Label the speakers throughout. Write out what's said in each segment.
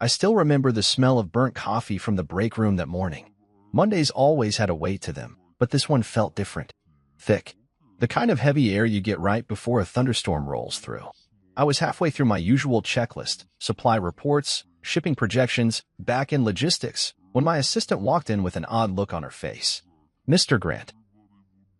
Speaker 1: I still remember the smell of burnt coffee from the break room that morning. Mondays always had a weight to them, but this one felt different. Thick. The kind of heavy air you get right before a thunderstorm rolls through. I was halfway through my usual checklist, supply reports, shipping projections, back-end logistics, when my assistant walked in with an odd look on her face. "Mr. Grant,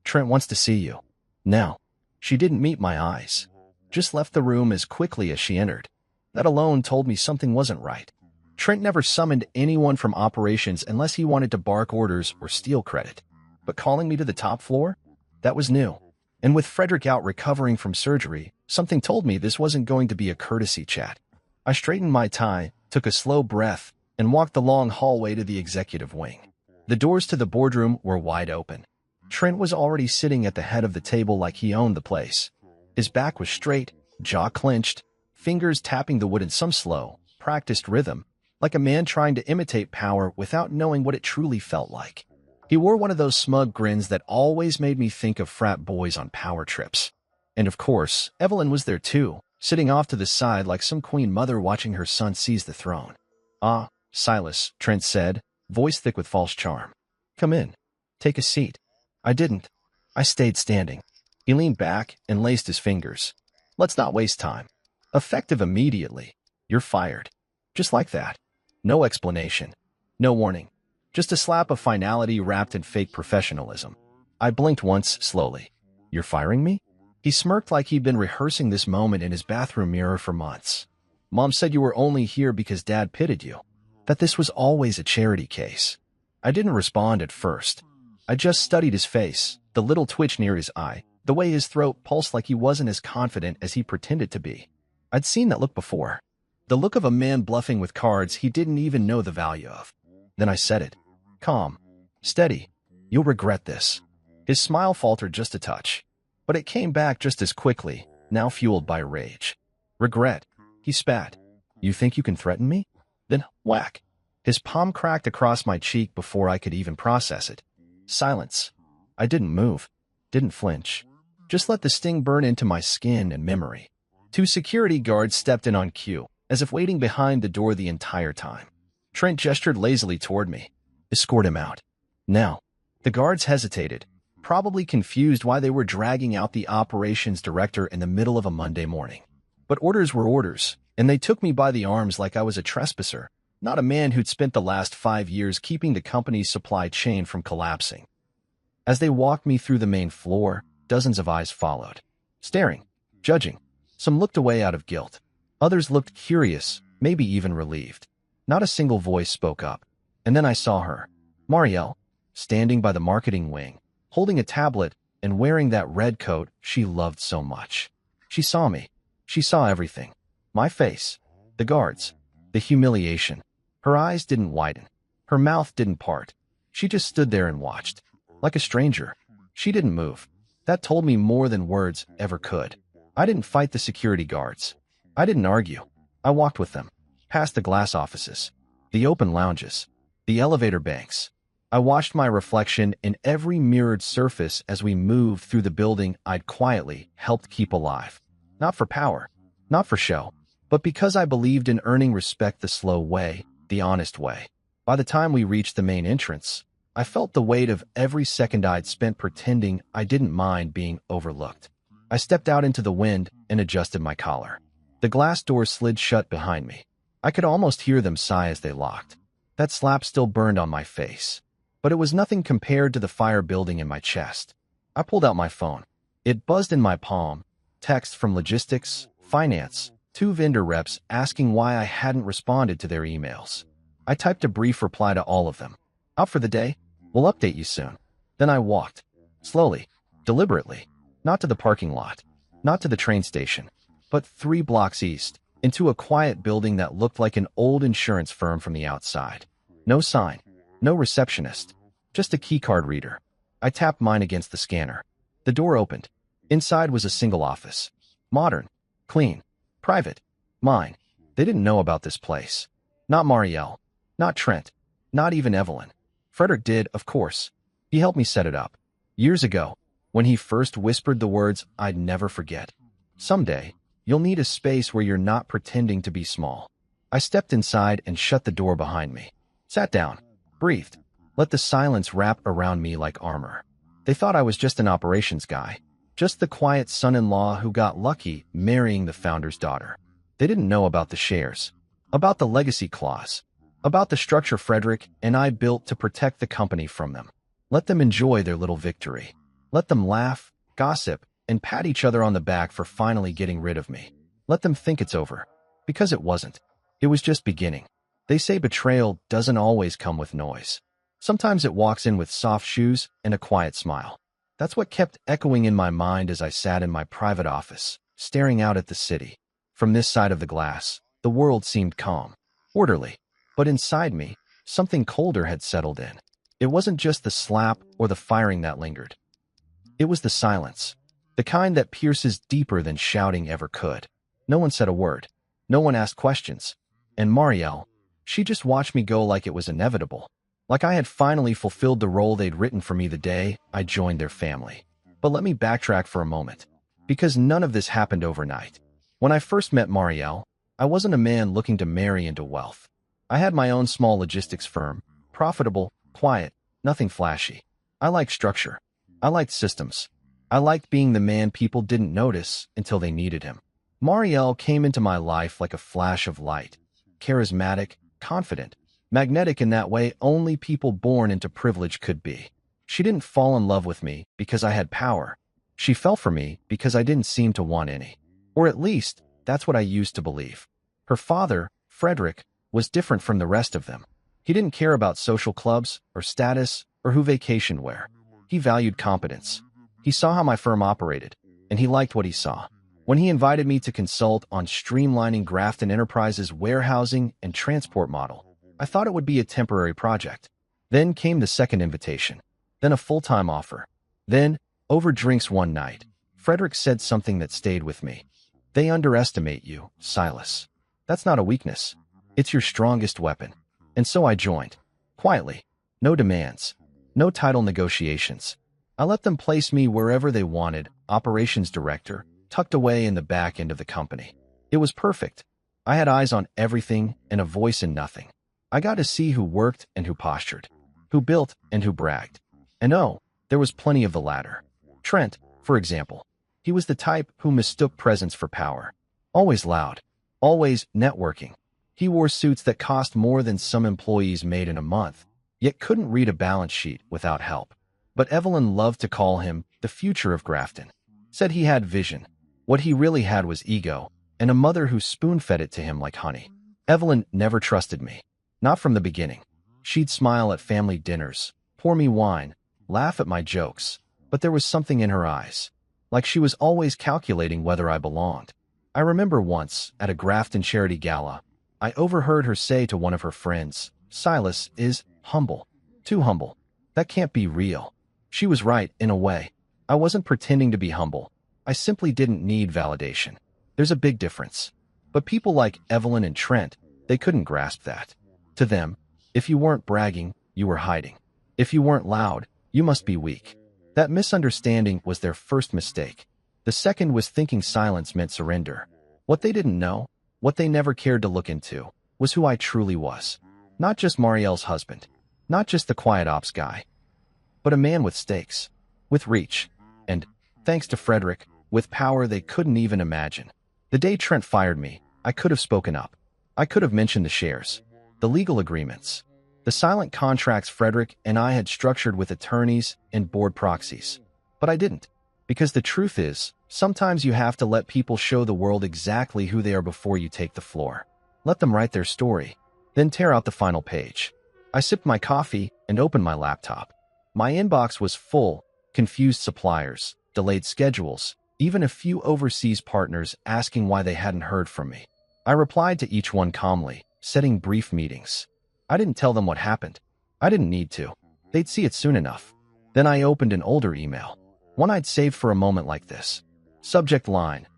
Speaker 1: Trent wants to see you." Now, she didn't meet my eyes. Just left the room as quickly as she entered. That alone told me something wasn't right. Trent never summoned anyone from operations unless he wanted to bark orders or steal credit. But calling me to the top floor? That was new. And with Frederick out recovering from surgery, something told me this wasn't going to be a courtesy chat. I straightened my tie, took a slow breath, and walked the long hallway to the executive wing. The doors to the boardroom were wide open. Trent was already sitting at the head of the table like he owned the place. His back was straight, jaw clenched, fingers tapping the wood in some slow, practiced rhythm, like a man trying to imitate power without knowing what it truly felt like. He wore one of those smug grins that always made me think of frat boys on power trips. And of course, Evelyn was there too, sitting off to the side like some queen mother watching her son seize the throne. "Ah, Silas," Trent said, voice thick with false charm. "Come in. Take a seat." I didn't. I stayed standing. He leaned back and laced his fingers. "Let's not waste time. Effective immediately. You're fired." Just like that. No explanation. No warning. Just a slap of finality wrapped in fake professionalism. I blinked once, slowly. "You're firing me?" He smirked like he'd been rehearsing this moment in his bathroom mirror for months. "Mom said you were only here because Dad pitted you. That this was always a charity case." I didn't respond at first. I just studied his face, the little twitch near his eye, the way his throat pulsed like he wasn't as confident as he pretended to be. I'd seen that look before. The look of a man bluffing with cards he didn't even know the value of. Then I said it. Calm. Steady. "You'll regret this." His smile faltered just a touch. But it came back just as quickly, now fueled by rage. "Regret?" He spat. "You think you can threaten me?" Then, whack. His palm cracked across my cheek before I could even process it. Silence. I didn't move. Didn't flinch. Just let the sting burn into my skin and memory. 2 security guards stepped in on cue, as if waiting behind the door the entire time. Trent gestured lazily toward me. "Escort him out." Now, the guards hesitated, probably confused why they were dragging out the operations director in the middle of a Monday morning. But orders were orders, and they took me by the arms like I was a trespasser, not a man who'd spent the last 5 years keeping the company's supply chain from collapsing. As they walked me through the main floor, dozens of eyes followed. Staring, judging. Some looked away out of guilt. Others looked curious, maybe even relieved. Not a single voice spoke up. And then I saw her, Marielle, standing by the marketing wing, holding a tablet and wearing that red coat she loved so much. She saw me. She saw everything. My face, the guards, the humiliation. Her eyes didn't widen. Her mouth didn't part. She just stood there and watched. Like a stranger. She didn't move. That told me more than words ever could. I didn't fight the security guards. I didn't argue. I walked with them, past the glass offices, the open lounges, the elevator banks. I watched my reflection in every mirrored surface as we moved through the building I'd quietly helped keep alive. Not for power, not for show, but because I believed in earning respect the slow way, the honest way. By the time we reached the main entrance, I felt the weight of every second I'd spent pretending I didn't mind being overlooked. I stepped out into the wind and adjusted my collar. The glass doors slid shut behind me. I could almost hear them sigh as they locked. That slap still burned on my face, but it was nothing compared to the fire building in my chest. I pulled out my phone. It buzzed in my palm. Text from logistics, finance, 2 vendor reps asking why I hadn't responded to their emails. I typed a brief reply to all of them. "Out for the day? We'll update you soon." Then I walked. Slowly, deliberately. Not to the parking lot. Not to the train station. But 3 blocks east, into a quiet building that looked like an old insurance firm from the outside. No sign. No receptionist. Just a keycard reader. I tapped mine against the scanner. The door opened. Inside was a single office. Modern. Clean. Private. Mine. They didn't know about this place. Not Marielle. Not Trent. Not even Evelyn. Frederick did, of course. He helped me set it up. Years ago, when he first whispered the words I'd never forget. "Someday, you'll need a space where you're not pretending to be small." I stepped inside and shut the door behind me. Sat down, breathed, let the silence wrap around me like armor. They thought I was just an operations guy, just the quiet son-in-law who got lucky marrying the founder's daughter. They didn't know about the shares, about the legacy clause, about the structure Frederick and I built to protect the company from them. Let them enjoy their little victory. Let them laugh, gossip, and pat each other on the back for finally getting rid of me. Let them think it's over. Because it wasn't. It was just beginning. They say betrayal doesn't always come with noise. Sometimes it walks in with soft shoes and a quiet smile. That's what kept echoing in my mind as I sat in my private office, staring out at the city. From this side of the glass, the world seemed calm, orderly. But inside me, something colder had settled in. It wasn't just the slap or the firing that lingered. It was the silence, the kind that pierces deeper than shouting ever could. No one said a word. No one asked questions. And Marielle, she just watched me go like it was inevitable. Like I had finally fulfilled the role they'd written for me the day I joined their family. But let me backtrack for a moment, because none of this happened overnight. When I first met Marielle, I wasn't a man looking to marry into wealth. I had my own small logistics firm, profitable, quiet, nothing flashy. I liked structure. I liked systems. I liked being the man people didn't notice until they needed him. Marielle came into my life like a flash of light, charismatic, confident, magnetic in that way only people born into privilege could be. She didn't fall in love with me because I had power. She fell for me because I didn't seem to want any. Or at least, that's what I used to believe. Her father, Frederick, was different from the rest of them. He didn't care about social clubs or status or who vacationed where. He valued competence. He saw how my firm operated, and he liked what he saw. When he invited me to consult on streamlining Grafton Enterprises' warehousing and transport model, I thought it would be a temporary project. Then came the second invitation. Then a full-time offer. Then, over drinks one night, Frederick said something that stayed with me. They underestimate you, Silas. That's not a weakness. It's your strongest weapon. And so I joined. Quietly. No demands. No title negotiations. I let them place me wherever they wanted, operations director, tucked away in the back end of the company. It was perfect. I had eyes on everything and a voice in nothing. I got to see who worked and who postured, who built and who bragged. And oh, there was plenty of the latter. Trent, for example. He was the type who mistook presence for power. Always loud. Always networking. He wore suits that cost more than some employees made in a month, yet couldn't read a balance sheet without help. But Evelyn loved to call him the future of Grafton. Said he had vision. What he really had was ego, and a mother who spoon-fed it to him like honey. Evelyn never trusted me. Not from the beginning. She'd smile at family dinners, pour me wine, laugh at my jokes, but there was something in her eyes. Like she was always calculating whether I belonged. I remember once, at a Grafton charity gala, I overheard her say to one of her friends, "Silas is humble. Too humble. That can't be real." She was right, in a way. I wasn't pretending to be humble. I simply didn't need validation. There's a big difference. But people like Evelyn and Trent, they couldn't grasp that. To them, if you weren't bragging, you were hiding. If you weren't loud, you must be weak. That misunderstanding was their first mistake. The second was thinking silence meant surrender. What they didn't know, what they never cared to look into, was who I truly was. Not just Marielle's husband. Not just the quiet ops guy. But a man with stakes. With reach. And, thanks to Frederick, with power they couldn't even imagine. The day Trent fired me, I could have spoken up. I could have mentioned the shares. The legal agreements. The silent contracts Frederick and I had structured with attorneys and board proxies. But I didn't. Because the truth is, sometimes you have to let people show the world exactly who they are before you take the floor. Let them write their story. Then tear out the final page. I sipped my coffee and opened my laptop. My inbox was full. Confused suppliers, delayed schedules, even a few overseas partners asking why they hadn't heard from me. I replied to each one calmly, setting brief meetings. I didn't tell them what happened. I didn't need to. They'd see it soon enough. Then I opened an older email. One I'd saved for a moment like this. Subject line,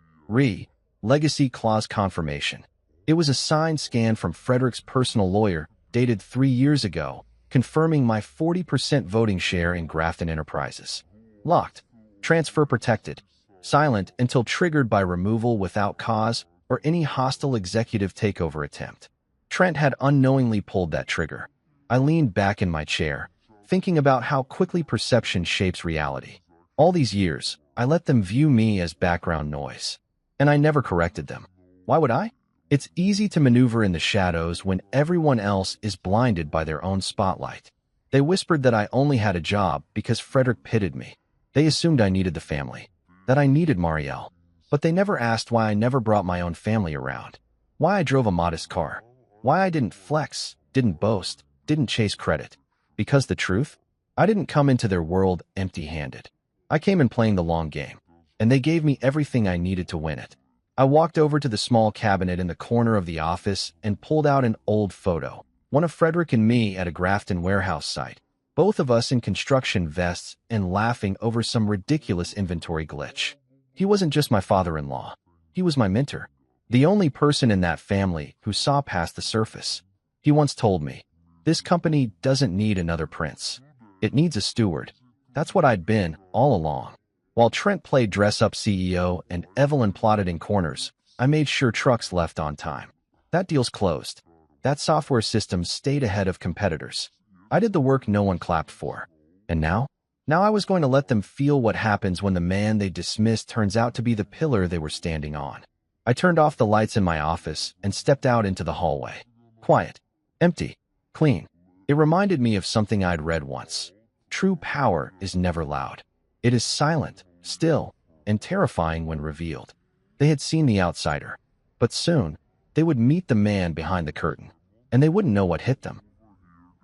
Speaker 1: Legacy Clause Confirmation. It was a signed scan from Frederick's personal lawyer, dated 3 years ago, confirming my 40% voting share in Grafton Enterprises. Locked. Transfer protected. Silent until triggered by removal without cause or any hostile executive takeover attempt. Trent had unknowingly pulled that trigger. I leaned back in my chair, thinking about how quickly perception shapes reality. All these years, I let them view me as background noise, and I never corrected them. Why would I? It's easy to maneuver in the shadows when everyone else is blinded by their own spotlight. They whispered that I only had a job because Frederick pitted me. They assumed I needed the family, that I needed Marielle. But they never asked why I never brought my own family around, why I drove a modest car, why I didn't flex, didn't boast, didn't chase credit. Because the truth? I didn't come into their world empty-handed. I came in playing the long game, and they gave me everything I needed to win it. I walked over to the small cabinet in the corner of the office and pulled out an old photo, one of Frederick and me at a Grafton warehouse site, both of us in construction vests and laughing over some ridiculous inventory glitch. He wasn't just my father-in-law. He was my mentor, the only person in that family who saw past the surface. He once told me, "This company doesn't need another prince. It needs a steward." That's what I'd been all along. While Trent played dress-up CEO and Evelyn plotted in corners, I made sure trucks left on time. That deal's closed. That software system stayed ahead of competitors. I did the work no one clapped for. And now? Now I was going to let them feel what happens when the man they dismissed turns out to be the pillar they were standing on. I turned off the lights in my office and stepped out into the hallway. Quiet, empty, clean. It reminded me of something I'd read once. True power is never loud. It is silent, still, and terrifying when revealed. They had seen the outsider, but soon they would meet the man behind the curtain, and they wouldn't know what hit them.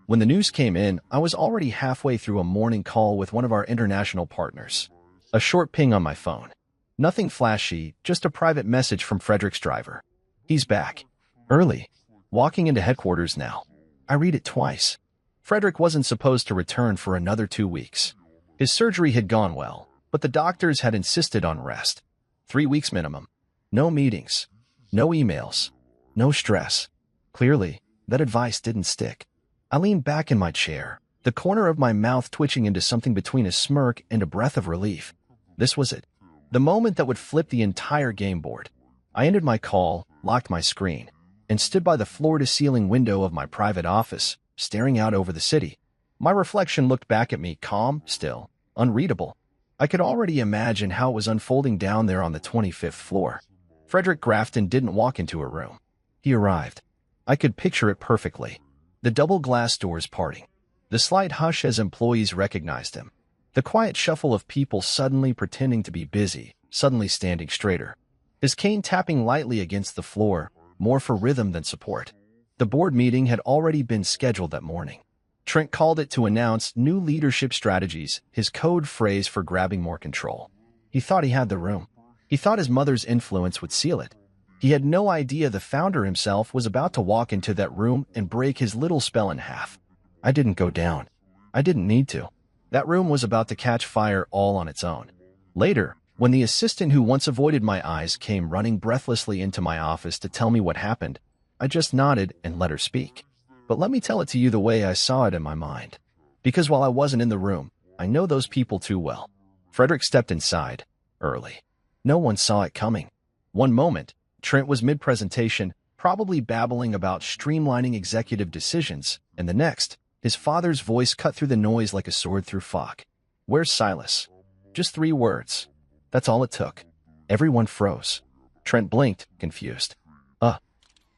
Speaker 1: When the news came in, I was already halfway through a morning call with one of our international partners. A short ping on my phone. Nothing flashy, just a private message from Frederick's driver. He's back. Early. Walking into headquarters now. I read it twice. Frederick wasn't supposed to return for another 2 weeks. His surgery had gone well, but the doctors had insisted on rest. 3 weeks minimum. No meetings. No emails. No stress. Clearly, that advice didn't stick. I leaned back in my chair, the corner of my mouth twitching into something between a smirk and a breath of relief. This was it. The moment that would flip the entire game board. I ended my call, locked my screen, and stood by the floor-to-ceiling window of my private office, staring out over the city. My reflection looked back at me, calm, still, unreadable. I could already imagine how it was unfolding down there on the 25th floor. Frederick Grafton didn't walk into a room. He arrived. I could picture it perfectly. The double glass doors parting. The slight hush as employees recognized him. The quiet shuffle of people suddenly pretending to be busy, suddenly standing straighter. His cane tapping lightly against the floor, more for rhythm than support. The board meeting had already been scheduled that morning. Trent called it to announce new leadership strategies, his code phrase for grabbing more control. He thought he had the room. He thought his mother's influence would seal it. He had no idea the founder himself was about to walk into that room and break his little spell in half. I didn't go down. I didn't need to. That room was about to catch fire all on its own. Later, when the assistant who once avoided my eyes came running breathlessly into my office to tell me what happened, I just nodded and let her speak. But let me tell it to you the way I saw it in my mind. Because while I wasn't in the room, I know those people too well. Frederick stepped inside, early. No one saw it coming. One moment, Trent was mid-presentation, probably babbling about streamlining executive decisions, and the next, his father's voice cut through the noise like a sword through fog. "Where's Silas?" Just 3 words. That's all it took. Everyone froze. Trent blinked, confused.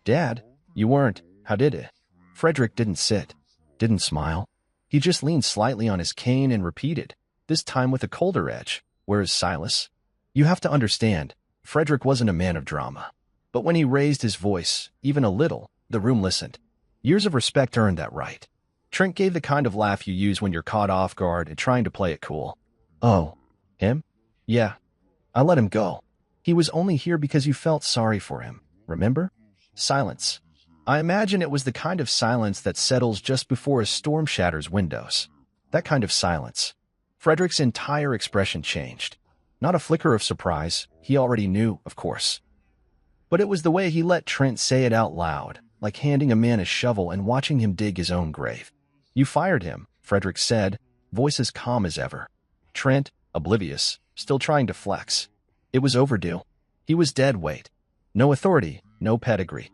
Speaker 1: Dad, you weren't. How did it? Frederick didn't sit, didn't smile. He just leaned slightly on his cane and repeated, this time with a colder edge, "Where is Silas?" You have to understand, Frederick wasn't a man of drama. But when he raised his voice, even a little, the room listened. Years of respect earned that right. Trent gave the kind of laugh you use when you're caught off guard and trying to play it cool. "Oh, him? Yeah. I let him go. He was only here because you felt sorry for him, remember?" Silence. I imagine it was the kind of silence that settles just before a storm shatters windows. That kind of silence. Frederick's entire expression changed. Not a flicker of surprise. He already knew, of course. But it was the way he let Trent say it out loud, like handing a man a shovel and watching him dig his own grave. "You fired him," Frederick said, voice as calm as ever. Trent, oblivious, still trying to flex. It was overdue. He was dead weight. No authority, no pedigree.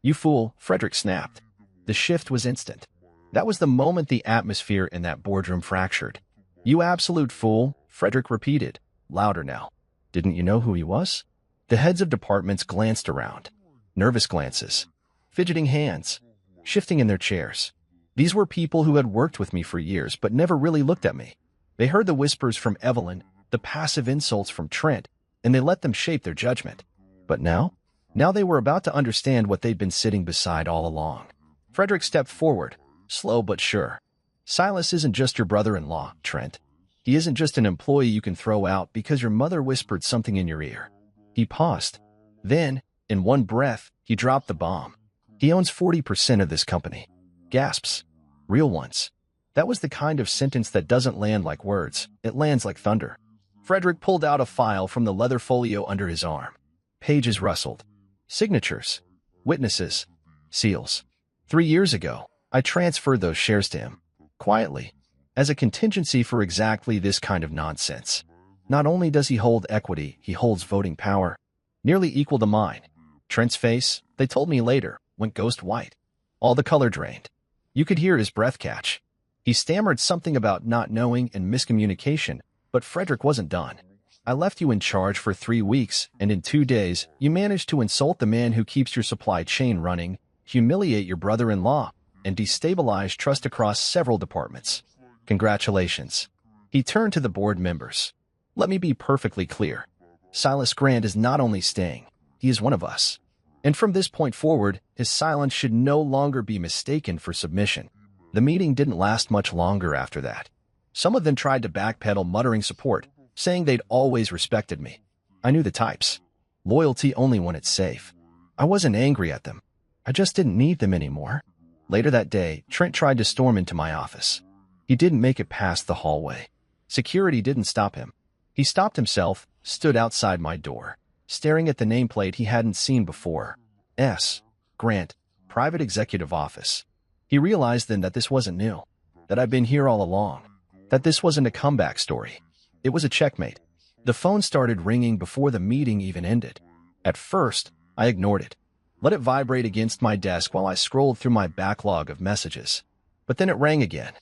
Speaker 1: You fool, Frederick snapped. The shift was instant. That was the moment the atmosphere in that boardroom fractured. You absolute fool, Frederick repeated, louder now. Didn't you know who he was? The heads of departments glanced around. Nervous glances. Fidgeting hands. Shifting in their chairs. These were people who had worked with me for years but never really looked at me. They heard the whispers from Evelyn, the passive insults from Trent, and they let them shape their judgment. But now? Now they were about to understand what they'd been sitting beside all along. Frederick stepped forward, slow but sure. Silas isn't just your brother-in-law, Trent. He isn't just an employee you can throw out because your mother whispered something in your ear. He paused. Then, in one breath, he dropped the bomb. He owns 40% of this company. Gasps. Real ones. That was the kind of sentence that doesn't land like words. It lands like thunder. Frederick pulled out a file from the leather folio under his arm. Pages rustled. Signatures. Witnesses. Seals. 3 years ago, I transferred those shares to him. Quietly. As a contingency for exactly this kind of nonsense. Not only does he hold equity, he holds voting power. Nearly equal to mine. Trent's face, they told me later, went ghost white. All the color drained. You could hear his breath catch. He stammered something about not knowing and miscommunication, but Frederick wasn't done. I left you in charge for 3 weeks, and in 2 days, you managed to insult the man who keeps your supply chain running, humiliate your brother-in-law, and destabilize trust across several departments. Congratulations. He turned to the board members. Let me be perfectly clear. Silas Grant is not only staying, he is one of us. And from this point forward, his silence should no longer be mistaken for submission. The meeting didn't last much longer after that. Some of them tried to backpedal, muttering support, saying they'd always respected me. I knew the types. Loyalty only when it's safe. I wasn't angry at them. I just didn't need them anymore. Later that day, Trent tried to storm into my office. He didn't make it past the hallway. Security didn't stop him. He stopped himself, stood outside my door, staring at the nameplate he hadn't seen before. S. Grant, Private Executive Office. He realized then that this wasn't new, that I'd been here all along, that this wasn't a comeback story. It was a checkmate. The phone started ringing before the meeting even ended. At first, I ignored it, let it vibrate against my desk while I scrolled through my backlog of messages. But then it rang again,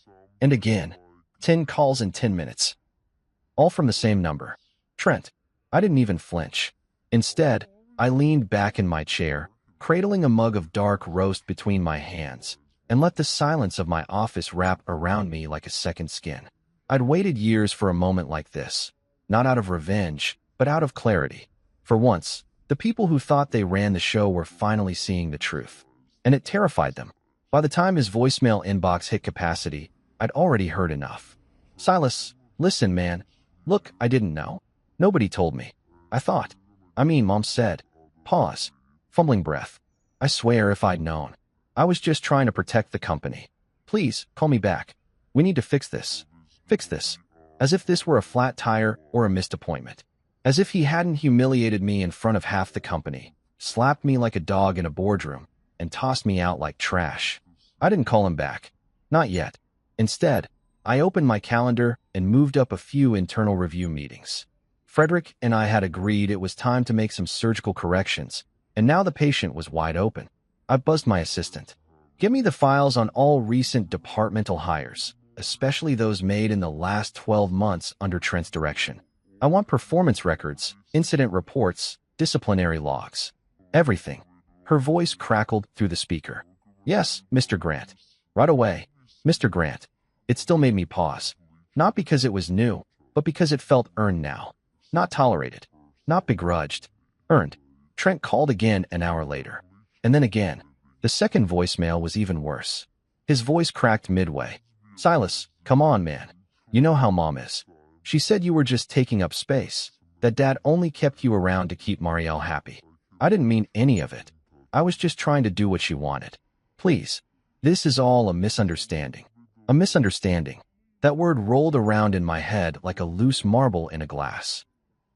Speaker 1: and again. 10 calls in 10 minutes. All from the same number. Trent. I didn't even flinch. Instead, I leaned back in my chair, cradling a mug of dark roast between my hands, and let the silence of my office wrap around me like a second skin. I'd waited years for a moment like this, not out of revenge, but out of clarity. For once, the people who thought they ran the show were finally seeing the truth, and it terrified them. By the time his voicemail inbox hit capacity, I'd already heard enough. Silas, listen, man. Look, I didn't know. Nobody told me. Mom said. Pause. Fumbling breath. I swear if I'd known. I was just trying to protect the company. Please, call me back. We need to fix this. Fix this. As if this were a flat tire or a missed appointment. As if he hadn't humiliated me in front of half the company, slapped me like a dog in a boardroom, and tossed me out like trash. I didn't call him back. Not yet. Instead, I opened my calendar and moved up a few internal review meetings. Frederick and I had agreed it was time to make some surgical corrections, and now the patient was wide open. I buzzed my assistant. Give me the files on all recent departmental hires, especially those made in the last 12 months under Trent's direction. I want performance records, incident reports, disciplinary logs. Everything. Her voice crackled through the speaker. Yes, Mr. Grant. Right away. Mr. Grant. It still made me pause. Not because it was new, but because it felt earned now. Not tolerated. Not begrudged. Earned. Trent called again an hour later. And then again. The second voicemail was even worse. His voice cracked midway. Silas, come on, man. You know how Mom is. She said you were just taking up space, that Dad only kept you around to keep Marielle happy. I didn't mean any of it. I was just trying to do what she wanted. Please. This is all a misunderstanding. A misunderstanding. That word rolled around in my head like a loose marble in a glass.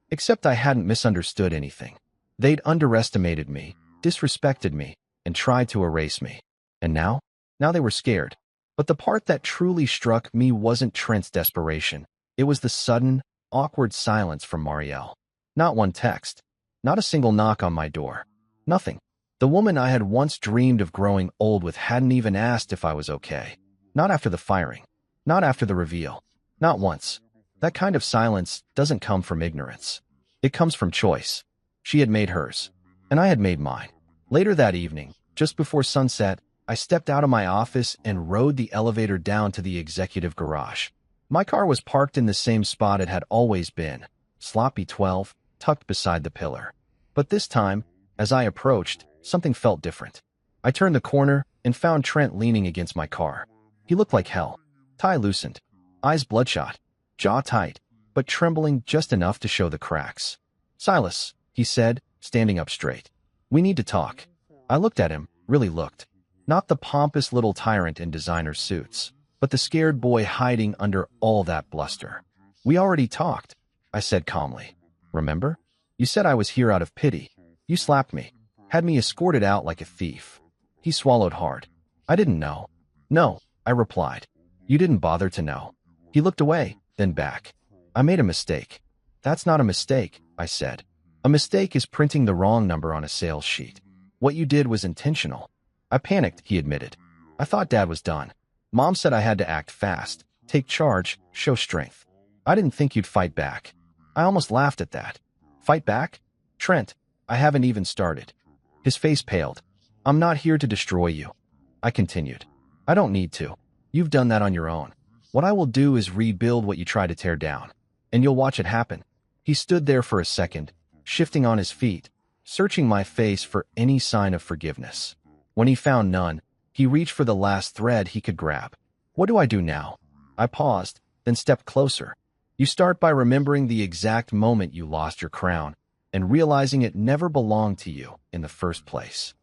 Speaker 1: Except I hadn't misunderstood anything. They'd underestimated me, disrespected me, and tried to erase me. And now? Now they were scared. But the part that truly struck me wasn't Trent's desperation. It was the sudden, awkward silence from Marielle. Not one text. Not a single knock on my door. Nothing. The woman I had once dreamed of growing old with hadn't even asked if I was okay. Not after the firing. Not after the reveal. Not once. That kind of silence doesn't come from ignorance. It comes from choice. She had made hers, and I had made mine. Later that evening, just before sunset, I stepped out of my office and rode the elevator down to the executive garage. My car was parked in the same spot it had always been, sloppy 12, tucked beside the pillar. But this time, as I approached, something felt different. I turned the corner and found Trent leaning against my car. He looked like hell. Tie loosened, eyes bloodshot, jaw tight, but trembling just enough to show the cracks. "Silas," he said, standing up straight. "We need to talk." I looked at him, really looked. Not the pompous little tyrant in designer suits, but the scared boy hiding under all that bluster. "We already talked," I said calmly. "Remember? You said I was here out of pity. You slapped me, had me escorted out like a thief." He swallowed hard. "I didn't know." "No," I replied. "You didn't bother to know." He looked away, then back. "I made a mistake." "That's not a mistake," I said. "A mistake is printing the wrong number on a sales sheet. What you did was intentional." I panicked, he admitted. "I thought Dad was done. Mom said I had to act fast, take charge, show strength. I didn't think you'd fight back." I almost laughed at that. "Fight back? Trent, I haven't even started." His face paled. "I'm not here to destroy you," I continued. "I don't need to. You've done that on your own. What I will do is rebuild what you try to tear down. And you'll watch it happen." He stood there for a second, shifting on his feet, searching my face for any sign of forgiveness. When he found none, he reached for the last thread he could grab. "What do I do now?" I paused, then stepped closer. "You start by remembering the exact moment you lost your crown and realizing it never belonged to you in the first place."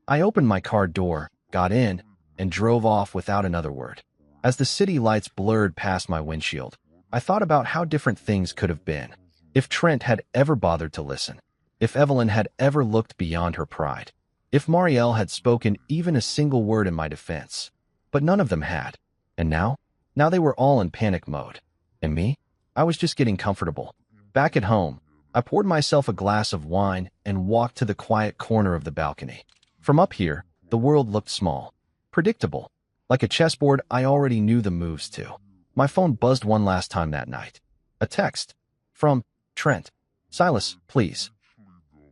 Speaker 1: I opened my car door, got in, and drove off without another word. As the city lights blurred past my windshield, I thought about how different things could have been. If Trent had ever bothered to listen. If Evelyn had ever looked beyond her pride. If Marielle had spoken even a single word in my defense. But none of them had. And now? Now they were all in panic mode. And me? I was just getting comfortable. Back at home, I poured myself a glass of wine and walked to the quiet corner of the balcony. From up here, the world looked small. Predictable. Like a chessboard I already knew the moves to. My phone buzzed one last time that night. A text. From Trent. "Silas, please.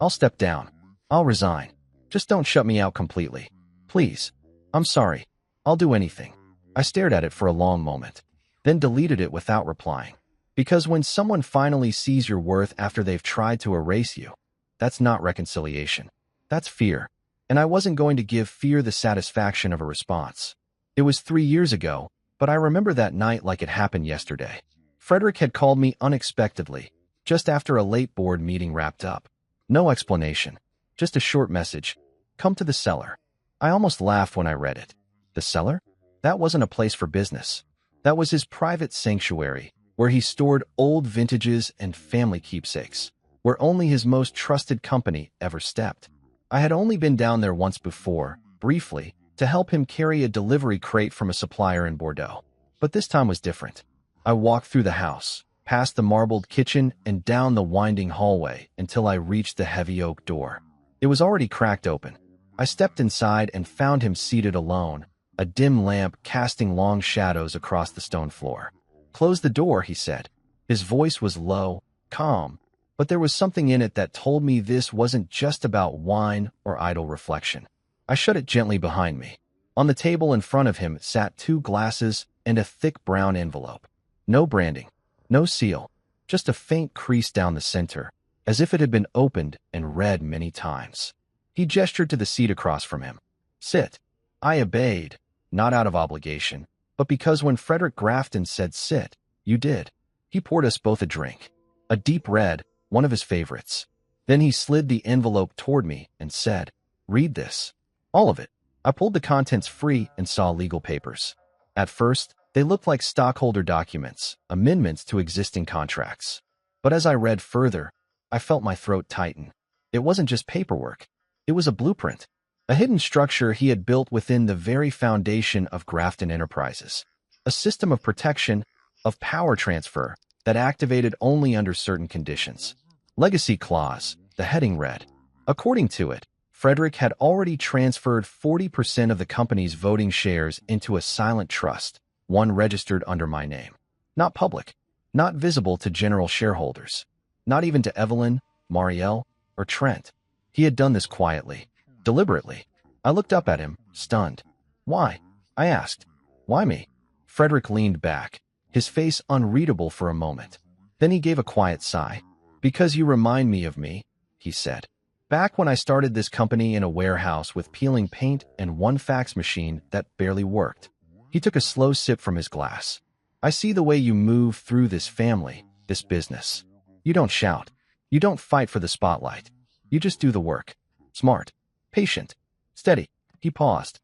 Speaker 1: I'll step down. I'll resign. Just don't shut me out completely. Please. I'm sorry. I'll do anything." I stared at it for a long moment, then deleted it without replying. Because when someone finally sees your worth after they've tried to erase you, that's not reconciliation. That's fear. And I wasn't going to give fear the satisfaction of a response. It was 3 years ago, but I remember that night like it happened yesterday. Frederick had called me unexpectedly, just after a late board meeting wrapped up. No explanation. Just a short message. "Come to the cellar." I almost laughed when I read it. The cellar? That wasn't a place for business. That was his private sanctuary, where he stored old vintages and family keepsakes, where only his most trusted company ever stepped. I had only been down there once before, briefly, to help him carry a delivery crate from a supplier in Bordeaux. But this time was different. I walked through the house, past the marbled kitchen and down the winding hallway until I reached the heavy oak door. It was already cracked open. I stepped inside and found him seated alone, a dim lamp casting long shadows across the stone floor. "Close the door," he said. His voice was low, calm, but there was something in it that told me this wasn't just about wine or idle reflection. I shut it gently behind me. On the table in front of him sat 2 glasses and a thick brown envelope. No branding, no seal, just a faint crease down the center, as if it had been opened and read many times. He gestured to the seat across from him. "Sit." I obeyed, not out of obligation, but because when Frederick Grafton said sit, you did. He poured us both a drink. A deep red, one of his favorites. Then he slid the envelope toward me and said, "Read this." All of it. I pulled the contents free and saw legal papers. At first, they looked like stockholder documents, amendments to existing contracts. But as I read further, I felt my throat tighten. It wasn't just paperwork. It was a blueprint. A hidden structure he had built within the very foundation of Grafton Enterprises. A system of protection, of power transfer, that activated only under certain conditions. Legacy clause, the heading read. According to it, Frederick had already transferred 40% of the company's voting shares into a silent trust, one registered under my name. Not public, not visible to general shareholders, not even to Evelyn, Marielle, or Trent. He had done this quietly, deliberately. I looked up at him, stunned. Why? I asked. Why me? Frederick leaned back, his face unreadable for a moment. Then he gave a quiet sigh. Because you remind me of me, he said. Back when I started this company in a warehouse with peeling paint and one fax machine that barely worked. He took a slow sip from his glass. I see the way you move through this family, this business. You don't shout. You don't fight for the spotlight. You just do the work. Smart. Patient. Steady. He paused.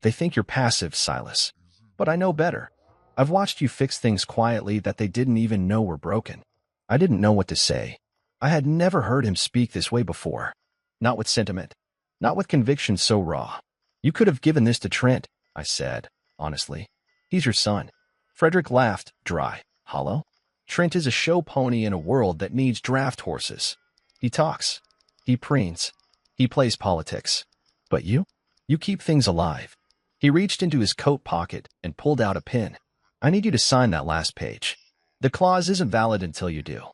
Speaker 1: They think you're passive, Silas. But I know better. I've watched you fix things quietly that they didn't even know were broken. I didn't know what to say. I had never heard him speak this way before. Not with sentiment. Not with conviction so raw. You could have given this to Trent, I said, honestly. He's your son. Frederick laughed, dry, hollow. Trent is a show pony in a world that needs draft horses. He talks. He preens. He plays politics. But you? You keep things alive. He reached into his coat pocket and pulled out a pen. I need you to sign that last page. The clause isn't valid until you do.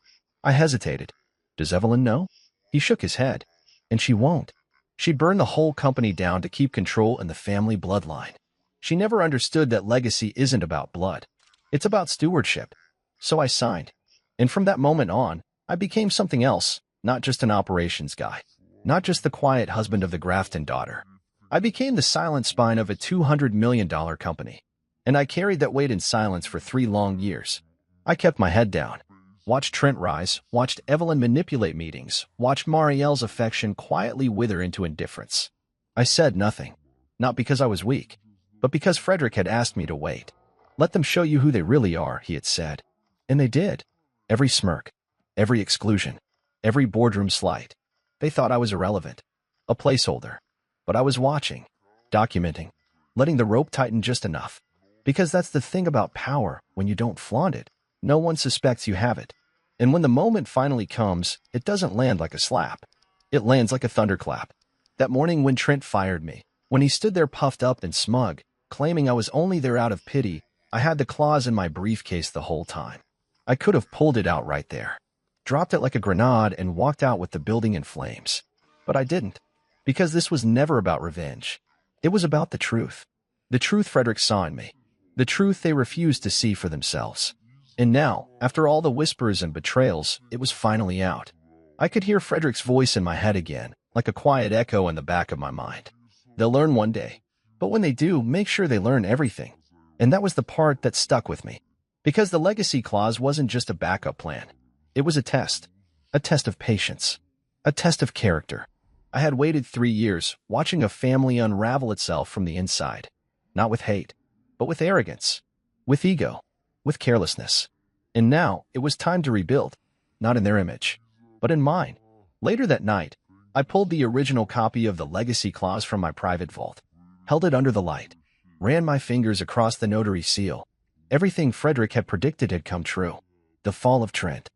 Speaker 1: I hesitated. Does Evelyn know? He shook his head. And she won't. She'd burn the whole company down to keep control in the family bloodline. She never understood that legacy isn't about blood. It's about stewardship. So I signed. And from that moment on, I became something else, not just an operations guy. Not just the quiet husband of the Grafton daughter. I became the silent spine of a $200 million company. And I carried that weight in silence for 3 long years. I kept my head down. Watched Trent rise, watched Evelyn manipulate meetings, watched Marielle's affection quietly wither into indifference. I said nothing. Not because I was weak, but because Frederick had asked me to wait. Let them show you who they really are, he had said. And they did. Every smirk, every exclusion, every boardroom slight. They thought I was irrelevant, a placeholder. But I was watching, documenting, letting the rope tighten just enough. Because that's the thing about power, when you don't flaunt it, no one suspects you have it. And when the moment finally comes, it doesn't land like a slap. It lands like a thunderclap. That morning when Trent fired me, when he stood there puffed up and smug, claiming I was only there out of pity, I had the clause in my briefcase the whole time. I could have pulled it out right there, dropped it like a grenade and walked out with the building in flames. But I didn't, because this was never about revenge. It was about the truth. The truth Frederick saw in me. The truth they refused to see for themselves. And now, after all the whispers and betrayals, it was finally out. I could hear Frederick's voice in my head again, like a quiet echo in the back of my mind. They'll learn one day. But when they do, make sure they learn everything. And that was the part that stuck with me. Because the legacy clause wasn't just a backup plan. It was a test of patience, a test of character. I had waited 3 years, watching a family unravel itself from the inside. Not with hate, but with arrogance, with ego, with carelessness. And now, it was time to rebuild, not in their image, but in mine. Later that night, I pulled the original copy of the legacy clause from my private vault, held it under the light, ran my fingers across the notary seal. Everything Frederick had predicted had come true. The fall of Trent.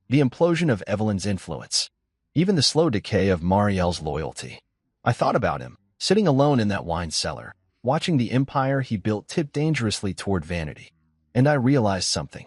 Speaker 1: The implosion of Evelyn's influence. Even the slow decay of Marielle's loyalty. I thought about him, sitting alone in that wine cellar, watching the empire he built tip dangerously toward vanity. And I realized something.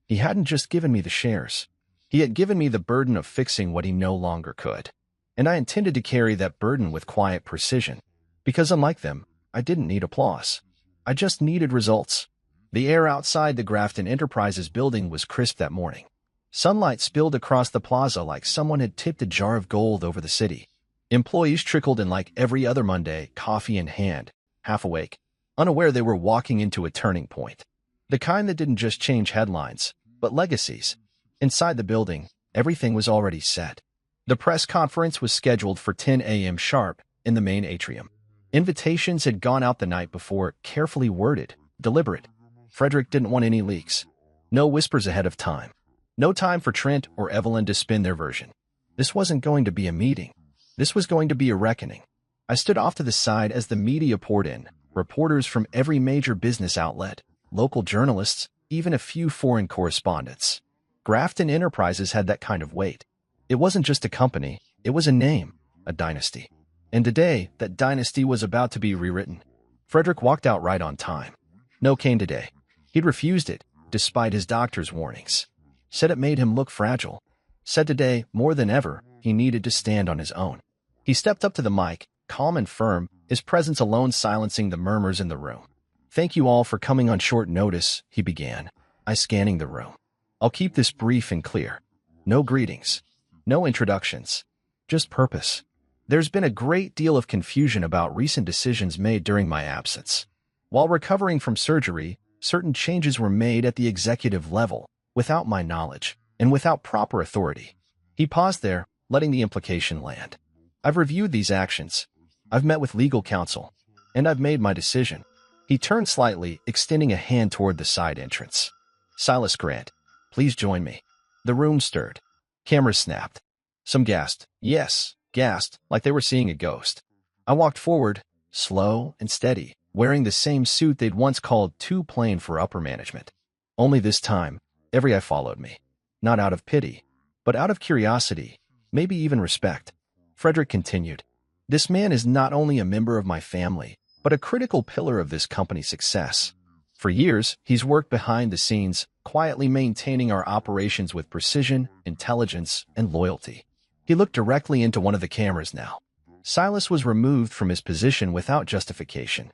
Speaker 1: He hadn't just given me the shares. He had given me the burden of fixing what he no longer could. And I intended to carry that burden with quiet precision. Because unlike them, I didn't need applause. I just needed results. The air outside the Grafton Enterprises building was crisp that morning. Sunlight spilled across the plaza like someone had tipped a jar of gold over the city. Employees trickled in like every other Monday, coffee in hand, half awake, unaware they were walking into a turning point. The kind that didn't just change headlines, but legacies. Inside the building, everything was already set. The press conference was scheduled for 10 a.m. sharp in the main atrium. Invitations had gone out the night before, carefully worded, deliberate. Frederick didn't want any leaks. No whispers ahead of time. No time for Trent or Evelyn to spin their version. This wasn't going to be a meeting. This was going to be a reckoning. I stood off to the side as the media poured in, reporters from every major business outlet, local journalists, even a few foreign correspondents. Grafton Enterprises had that kind of weight. It wasn't just a company, it was a name a dynasty. And today, that dynasty was about to be rewritten. Frederick walked out right on time. No cane today. He'd refused it, despite his doctor's warnings. Said it made him look fragile. Said today, more than ever, he needed to stand on his own. He stepped up to the mic, calm and firm, his presence alone silencing the murmurs in the room. "Thank you all for coming on short notice," he began, scanning the room. "I'll keep this brief and clear. No greetings. No introductions. Just purpose. There's been a great deal of confusion about recent decisions made during my absence. While recovering from surgery, certain changes were made at the executive level, without my knowledge, and without proper authority." He paused there, letting the implication land. "I've reviewed these actions. I've met with legal counsel, and I've made my decision." He turned slightly, extending a hand toward the side entrance. "Silas Grant, please join me." The room stirred. Cameras snapped. Some gasped. Yes, gasped, like they were seeing a ghost. I walked forward, slow and steady, wearing the same suit they'd once called too plain for upper management. Only this time, every eye followed me. Not out of pity, but out of curiosity, maybe even respect. Frederick continued. "This man is not only a member of my family, but a critical pillar of this company's success. For years, he's worked behind the scenes, quietly maintaining our operations with precision, intelligence, and loyalty." He looked directly into one of the cameras now. Silas was removed from his position without justification.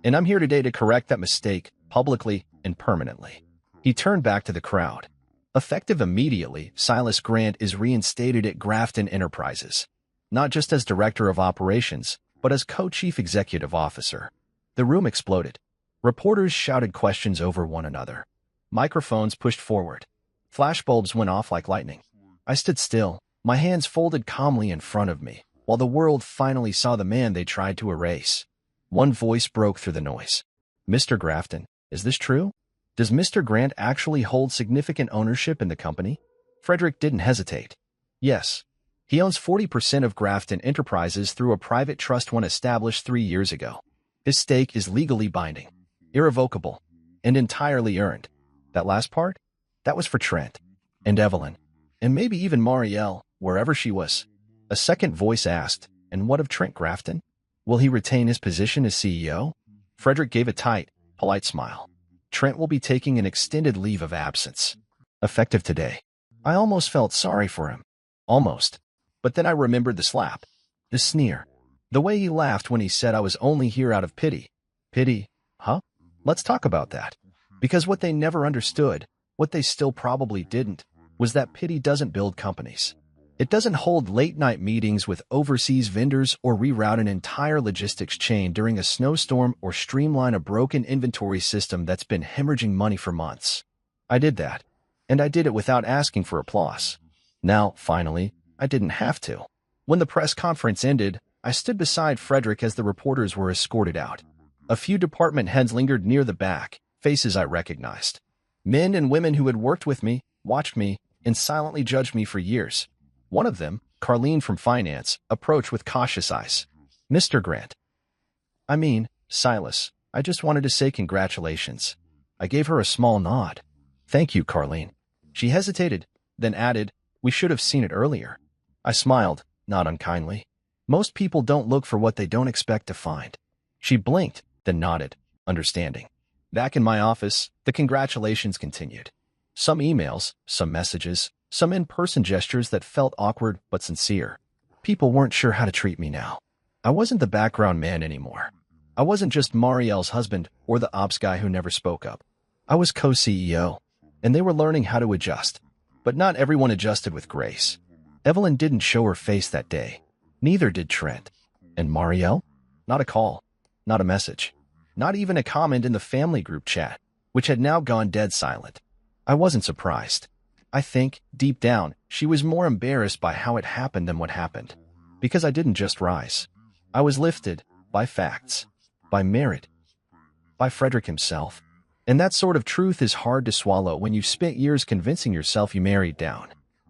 Speaker 1: "And I'm here today to correct that mistake, publicly and permanently." He turned back to the crowd. Effective immediately, Silas Grant is reinstated at Grafton Enterprises, not just as Director of Operations, but as Co-Chief Executive Officer. The room exploded. Reporters shouted questions over one another. Microphones pushed forward. Flashbulbs went off like lightning. I stood still, my hands folded calmly in front of me, while the world finally saw the man they tried to erase. One voice broke through the noise. "Mr. Grafton, is this true? Does Mr. Grant actually hold significant ownership in the company?" Frederick didn't hesitate. "Yes. He owns 40% of Grafton Enterprises through a private trust one established 3 years ago. His stake is legally binding, irrevocable, and entirely earned." That last part? That was for Trent, and Evelyn, and maybe even Marielle, wherever she was. A second voice asked, "And what of Trent Grafton? Will he retain his position as CEO?" Frederick gave a tight, polite smile. "Trent will be taking an extended leave of absence, effective today." I almost felt sorry for him. Almost. But then I remembered the slap, the sneer, the way he laughed when he said I was only here out of pity. Pity? Huh? Let's talk about that. Because what they never understood, what they still probably didn't, was that pity doesn't build companies. It doesn't hold late-night meetings with overseas vendors or reroute an entire logistics chain during a snowstorm or streamline a broken inventory system that's been hemorrhaging money for months. I did that, and I did it without asking for applause. Now, finally, I didn't have to. When the press conference ended, I stood beside Frederick as the reporters were escorted out. A few department heads lingered near the back, faces I recognized. Men and women who had worked with me, watched me, and silently judged me for years. One of them, Carlene from Finance, approached with cautious eyes. "Mr. Grant." Silas, I just wanted to say congratulations." I gave her a small nod. "Thank you, Carlene." She hesitated, then added, "We should have seen it earlier." I smiled, not unkindly. Most people don't look for what they don't expect to find. She blinked, then nodded, understanding. Back in my office, the congratulations continued. Some emails, some messages, some in-person gestures that felt awkward but sincere. People weren't sure how to treat me now. I wasn't the background man anymore. I wasn't just Marielle's husband or the ops guy who never spoke up. I was co-CEO, and they were learning how to adjust. But not everyone adjusted with grace. Evelyn didn't show her face that day. Neither did Trent. And Marielle? Not a call. Not a message. Not even a comment in the family group chat, which had now gone dead silent. I wasn't surprised. I think, deep down, she was more embarrassed by how it happened than what happened. Because I didn't just rise. I was lifted by facts, by merit, by Frederick himself. And that sort of truth is hard to swallow when you've spent years convincing yourself you married down.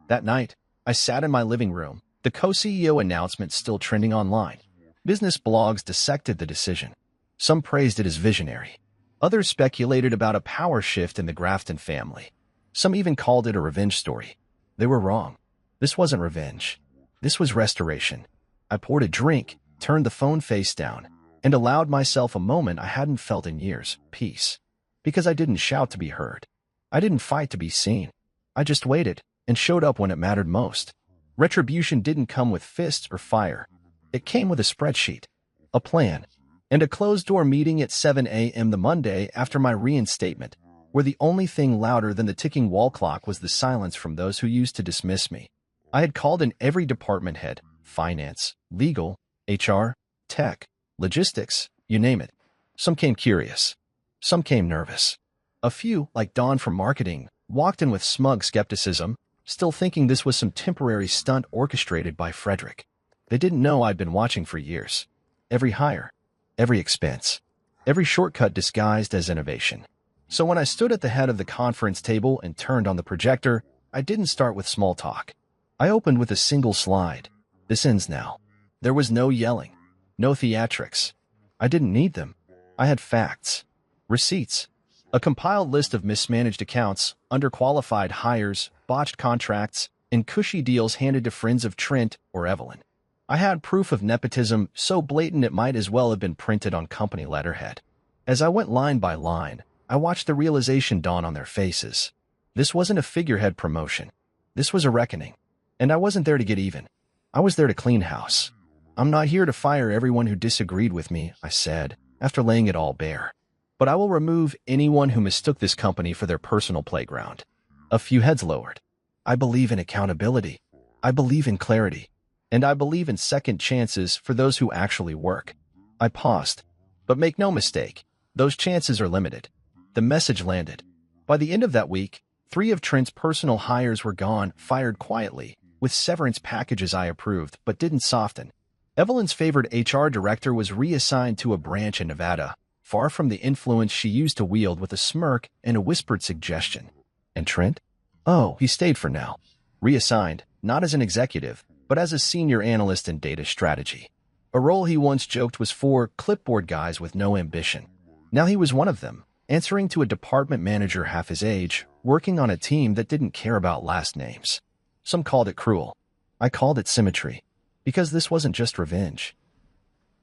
Speaker 1: That night, I sat in my living room, the co-CEO announcement still trending online. Business blogs dissected the decision. Some praised it as visionary. Others speculated about a power shift in the Grafton family. Some even called it a revenge story. They were wrong. This wasn't revenge. This was restoration. I poured a drink, turned the phone face down, and allowed myself a moment I hadn't felt in years, peace. Because I didn't shout to be heard. I didn't fight to be seen. I just waited and showed up when it mattered most. Retribution didn't come with fists or fire. It came with a spreadsheet, a plan, and a closed-door meeting at 7 a.m. the Monday after my reinstatement, where the only thing louder than the ticking wall clock was the silence from those who used to dismiss me. I had called in every department head, finance, legal, HR, tech, logistics, you name it. Some came curious. Some came nervous. A few, like Dawn from marketing, walked in with smug skepticism, still thinking this was some temporary stunt orchestrated by Frederick. They didn't know I'd been watching for years. Every hire, every expense, every shortcut disguised as innovation. So when I stood at the head of the conference table and turned on the projector, I didn't start with small talk. I opened with a single slide. This ends now. There was no yelling, no theatrics. I didn't need them. I had facts, receipts, a compiled list of mismanaged accounts, underqualified hires, botched contracts, and cushy deals handed to friends of Trent or Evelyn. I had proof of nepotism so blatant it might as well have been printed on company letterhead. As I went line by line, I watched the realization dawn on their faces. This wasn't a figurehead promotion. This was a reckoning. And I wasn't there to get even. I was there to clean house. I'm not here to fire everyone who disagreed with me, I said, after laying it all bare. But I will remove anyone who mistook this company for their personal playground. A few heads lowered. I believe in accountability. I believe in clarity. And I believe in second chances for those who actually work. I paused. But make no mistake, those chances are limited. The message landed. By the end of that week, 3 of Trent's personal hires were gone, fired quietly, with severance packages I approved but didn't soften. Evelyn's favored HR director was reassigned to a branch in Nevada, far from the influence she used to wield, with a smirk and a whispered suggestion. And Trent? Oh, he stayed for now. Reassigned, not as an executive, but as a senior analyst in data strategy. A role he once joked was for clipboard guys with no ambition. Now he was one of them, answering to a department manager half his age, working on a team that didn't care about last names. Some called it cruel. I called it symmetry. Because this wasn't just revenge.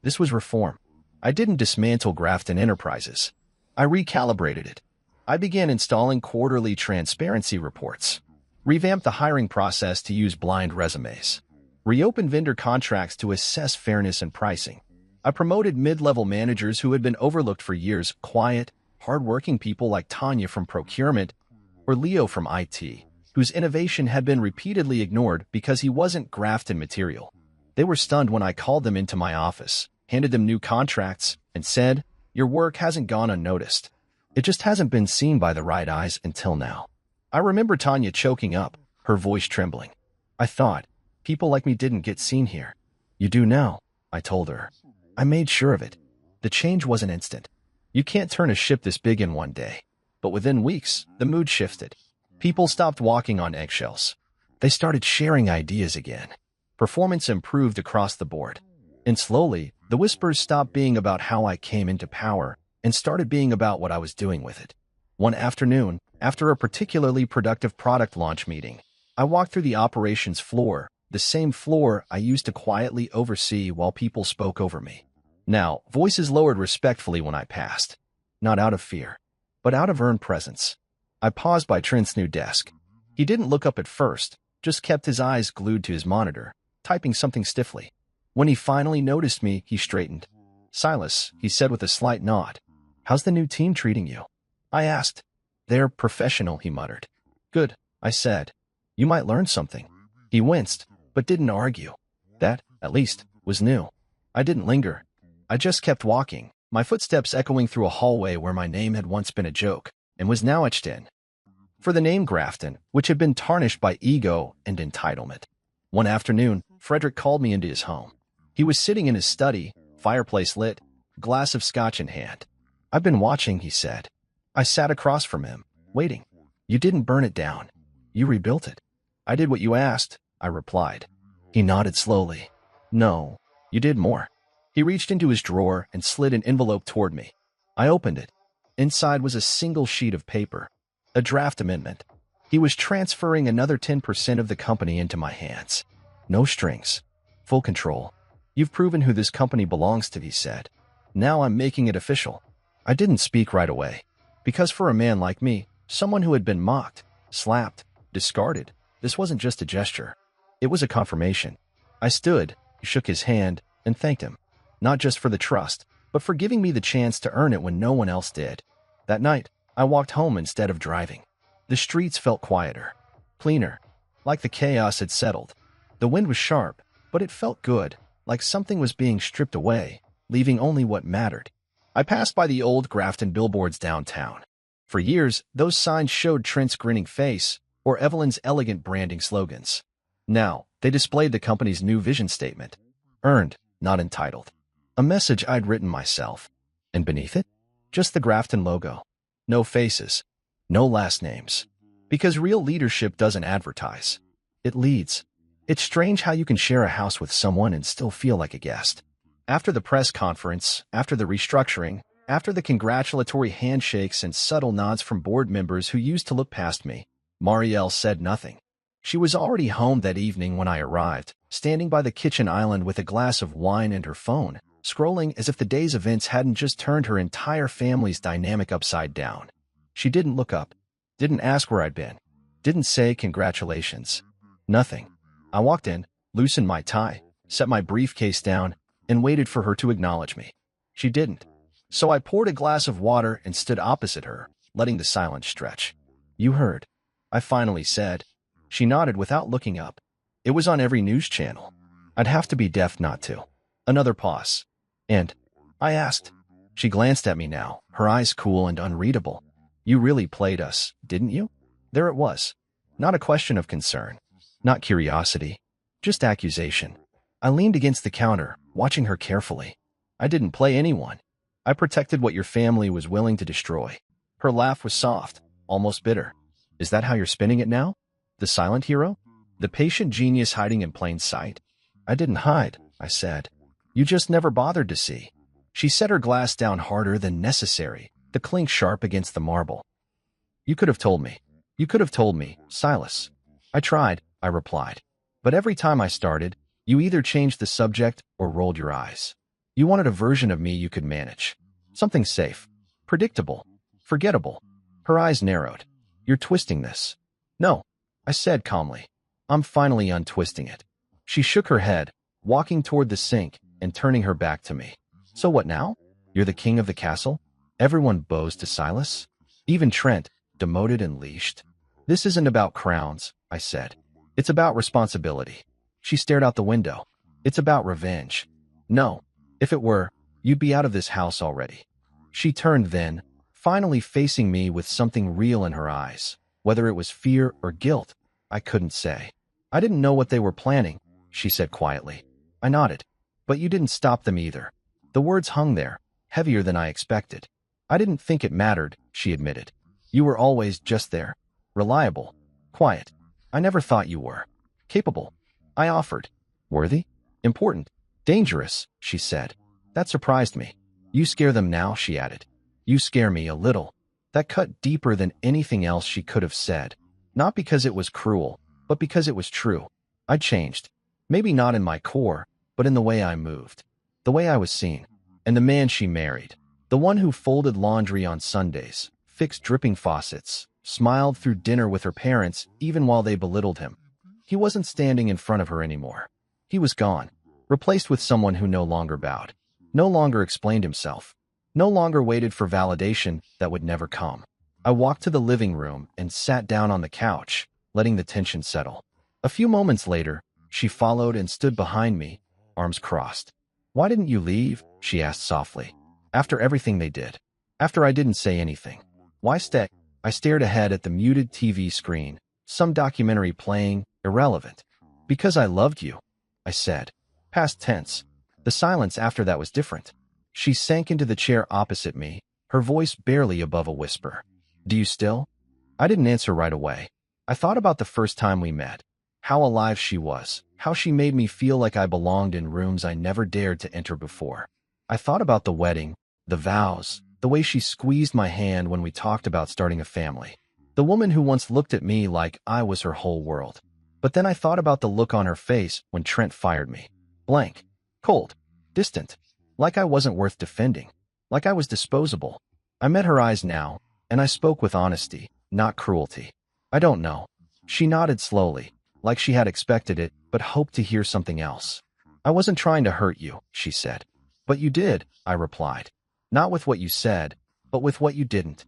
Speaker 1: This was reform. I didn't dismantle Grafton Enterprises. I recalibrated it. I began installing quarterly transparency reports, revamped the hiring process to use blind resumes, reopened vendor contracts to assess fairness and pricing. I promoted mid-level managers who had been overlooked for years, quiet, hard-working people like Tanya from procurement or Leo from IT, whose innovation had been repeatedly ignored because he wasn't Grafton material. They were stunned when I called them into my office, handed them new contracts, and said, "Your work hasn't gone unnoticed. It just hasn't been seen by the right eyes until now." I remember Tanya choking up, her voice trembling. I thought, people like me didn't get seen here. You do now, I told her. I made sure of it. The change wasn't instant. You can't turn a ship this big in one day. But within weeks, the mood shifted. People stopped walking on eggshells. They started sharing ideas again. Performance improved across the board. And slowly, the whispers stopped being about how I came into power and started being about what I was doing with it. One afternoon, after a particularly productive product launch meeting, I walked through the operations floor, the same floor I used to quietly oversee while people spoke over me. Now, voices lowered respectfully when I passed. Not out of fear, but out of earned presence. I paused by Trent's new desk. He didn't look up at first, just kept his eyes glued to his monitor, typing something stiffly. When he finally noticed me, he straightened. "Silas," he said with a slight nod. "How's the new team treating you?" I asked. "They're professional," he muttered. "Good," I said. "You might learn something." He winced, but didn't argue. That, at least, was new. I didn't linger. I just kept walking, my footsteps echoing through a hallway where my name had once been a joke and was now etched in. For the name Grafton, which had been tarnished by ego and entitlement. One afternoon, Frederick called me into his home. He was sitting in his study, fireplace lit, glass of scotch in hand. "I've been watching," he said. I sat across from him, waiting. "You didn't burn it down. You rebuilt it." "I did what you asked," I replied. He nodded slowly. "No, you did more." He reached into his drawer and slid an envelope toward me. I opened it. Inside was a single sheet of paper, a draft amendment. He was transferring another 10% of the company into my hands. No strings. Full control. You've proven who this company belongs to, he said. Now I'm making it official. I didn't speak right away. Because for a man like me, someone who had been mocked, slapped, discarded, this wasn't just a gesture. It was a confirmation. I stood, shook his hand, and thanked him. Not just for the trust, but for giving me the chance to earn it when no one else did. That night, I walked home instead of driving. The streets felt quieter, cleaner, like the chaos had settled. The wind was sharp, but it felt good, like something was being stripped away, leaving only what mattered. I passed by the old Grafton billboards downtown. For years, those signs showed Trent's grinning face or Evelyn's elegant branding slogans. Now, they displayed the company's new vision statement. Earned, not entitled. A message I'd written myself. And beneath it, just the Grafton logo. No faces. No last names. Because real leadership doesn't advertise. It leads. It's strange how you can share a house with someone and still feel like a guest. After the press conference, after the restructuring, after the congratulatory handshakes and subtle nods from board members who used to look past me, Marielle said nothing. She was already home that evening when I arrived, standing by the kitchen island with a glass of wine and her phone, scrolling as if the day's events hadn't just turned her entire family's dynamic upside down. She didn't look up, didn't ask where I'd been, didn't say congratulations. Nothing. I walked in, loosened my tie, set my briefcase down, and waited for her to acknowledge me. She didn't. So I poured a glass of water and stood opposite her, letting the silence stretch. You heard, I finally said. She nodded without looking up. It was on every news channel. I'd have to be deaf not to. Another pause. And I asked. She glanced at me now, her eyes cool and unreadable. You really played us, didn't you? There it was. Not a question of concern. Not curiosity. Just accusation. I leaned against the counter, watching her carefully. I didn't play anyone. I protected what your family was willing to destroy. Her laugh was soft, almost bitter. Is that how you're spinning it now? The silent hero? The patient genius hiding in plain sight? I didn't hide, I said. You just never bothered to see. She set her glass down harder than necessary, the clink sharp against the marble. You could have told me. You could have told me, Silas. I tried, I replied. But every time I started, you either changed the subject or rolled your eyes. You wanted a version of me you could manage. Something safe, predictable, forgettable. Her eyes narrowed. You're twisting this. No, I said calmly. I'm finally untwisting it. She shook her head, walking toward the sink and turning her back to me. So what now? You're the king of the castle? Everyone bows to Silas? Even Trent, demoted and leashed? This isn't about crowns, I said. It's about responsibility. She stared out the window. It's about revenge. No, if it were, you'd be out of this house already. She turned then, finally facing me with something real in her eyes. Whether it was fear or guilt, I couldn't say. I didn't know what they were planning, she said quietly. I nodded. But you didn't stop them either. The words hung there, heavier than I expected. I didn't think it mattered, she admitted. You were always just there. Reliable. Quiet. I never thought you were. Capable. I offered. Worthy? Important. Dangerous, she said. That surprised me. You scare them now, she added. You scare me a little. That cut deeper than anything else she could have said. Not because it was cruel, but because it was true. I'd changed. Maybe not in my core, but in the way I moved. The way I was seen. And the man she married. The one who folded laundry on Sundays, fixed dripping faucets, smiled through dinner with her parents even while they belittled him. He wasn't standing in front of her anymore. He was gone, replaced with someone who no longer bowed, no longer explained himself, no longer waited for validation that would never come. I walked to the living room and sat down on the couch, letting the tension settle. A few moments later, she followed and stood behind me, arms crossed. Why didn't you leave? She asked softly. After everything they did. After I didn't say anything. Why stay? I stared ahead at the muted TV screen, some documentary playing, irrelevant. Because I loved you, I said. Past tense. The silence after that was different. She sank into the chair opposite me, her voice barely above a whisper. Do you still? I didn't answer right away. I thought about the first time we met. How alive she was, how she made me feel like I belonged in rooms I never dared to enter before. I thought about the wedding, the vows, the way she squeezed my hand when we talked about starting a family. The woman who once looked at me like I was her whole world. But then I thought about the look on her face when Trent fired me. Blank. Cold. Distant. Like I wasn't worth defending. Like I was disposable. I met her eyes now, and I spoke with honesty, not cruelty. I don't know. She nodded slowly, like she had expected it, but hoped to hear something else. I wasn't trying to hurt you, she said. But you did, I replied. Not with what you said, but with what you didn't.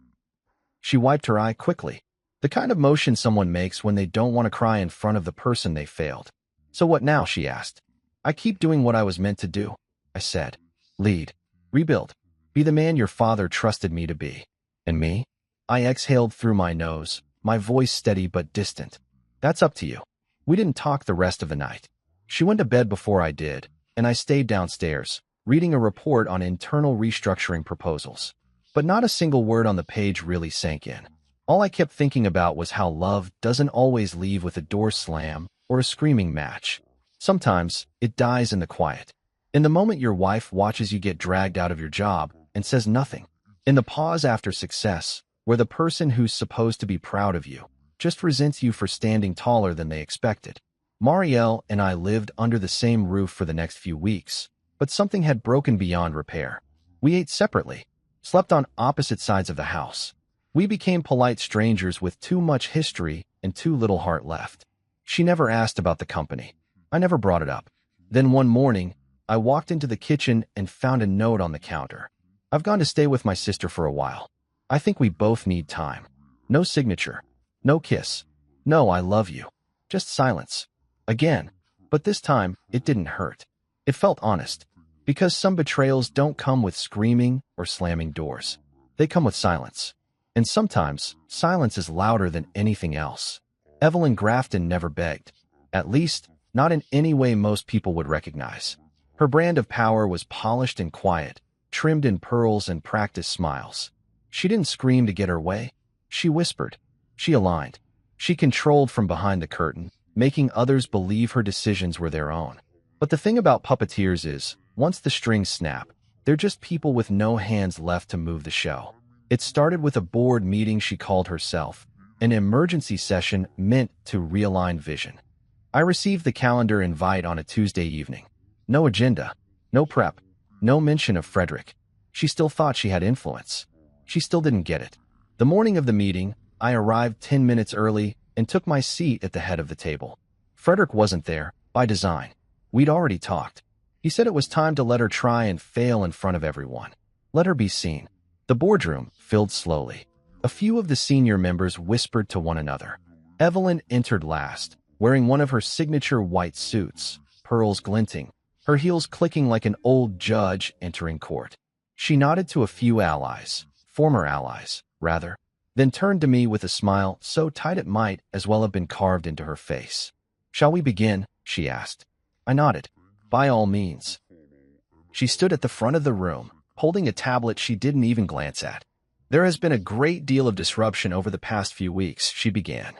Speaker 1: She wiped her eye quickly. The kind of motion someone makes when they don't want to cry in front of the person they failed. So what now, she asked. I keep doing what I was meant to do, I said. Lead. Rebuild. Be the man your father trusted me to be. And me? I exhaled through my nose, my voice steady but distant. That's up to you. We didn't talk the rest of the night. She went to bed before I did, and I stayed downstairs, reading a report on internal restructuring proposals. But not a single word on the page really sank in. All I kept thinking about was how love doesn't always leave with a door slam or a screaming match. Sometimes it dies in the quiet. In the moment your wife watches you get dragged out of your job and says nothing. In the pause after success, where the person who's supposed to be proud of you just resents you for standing taller than they expected. Marielle and I lived under the same roof for the next few weeks, but something had broken beyond repair. We ate separately, slept on opposite sides of the house. We became polite strangers with too much history and too little heart left. She never asked about the company. I never brought it up. Then one morning, I walked into the kitchen and found a note on the counter. I've gone to stay with my sister for a while. I think we both need time. No signature. No kiss. No I love you. Just silence. Again. But this time, it didn't hurt. It felt honest. Because some betrayals don't come with screaming or slamming doors. They come with silence. And sometimes, silence is louder than anything else. Evelyn Grafton never begged. At least, not in any way most people would recognize. Her brand of power was polished and quiet, trimmed in pearls and practiced smiles. She didn't scream to get her way. She whispered. She aligned. She controlled from behind the curtain, making others believe her decisions were their own. But the thing about puppeteers is, once the strings snap, they're just people with no hands left to move the show. It started with a board meeting she called herself, an emergency session meant to realign vision. I received the calendar invite on a Tuesday evening. No agenda, no prep, no mention of Frederick. She still thought she had influence. She still didn't get it. The morning of the meeting, I arrived 10 minutes early and took my seat at the head of the table. Frederick wasn't there, by design. We'd already talked. He said it was time to let her try and fail in front of everyone. Let her be seen. The boardroom filled slowly. A few of the senior members whispered to one another. Evelyn entered last, wearing one of her signature white suits, pearls glinting, her heels clicking like an old judge entering court. She nodded to a few allies, former allies, rather, then turned to me with a smile so tight it might as well have been carved into her face. "Shall we begin?" she asked. I nodded. By all means. She stood at the front of the room, holding a tablet she didn't even glance at. There has been a great deal of disruption over the past few weeks, she began.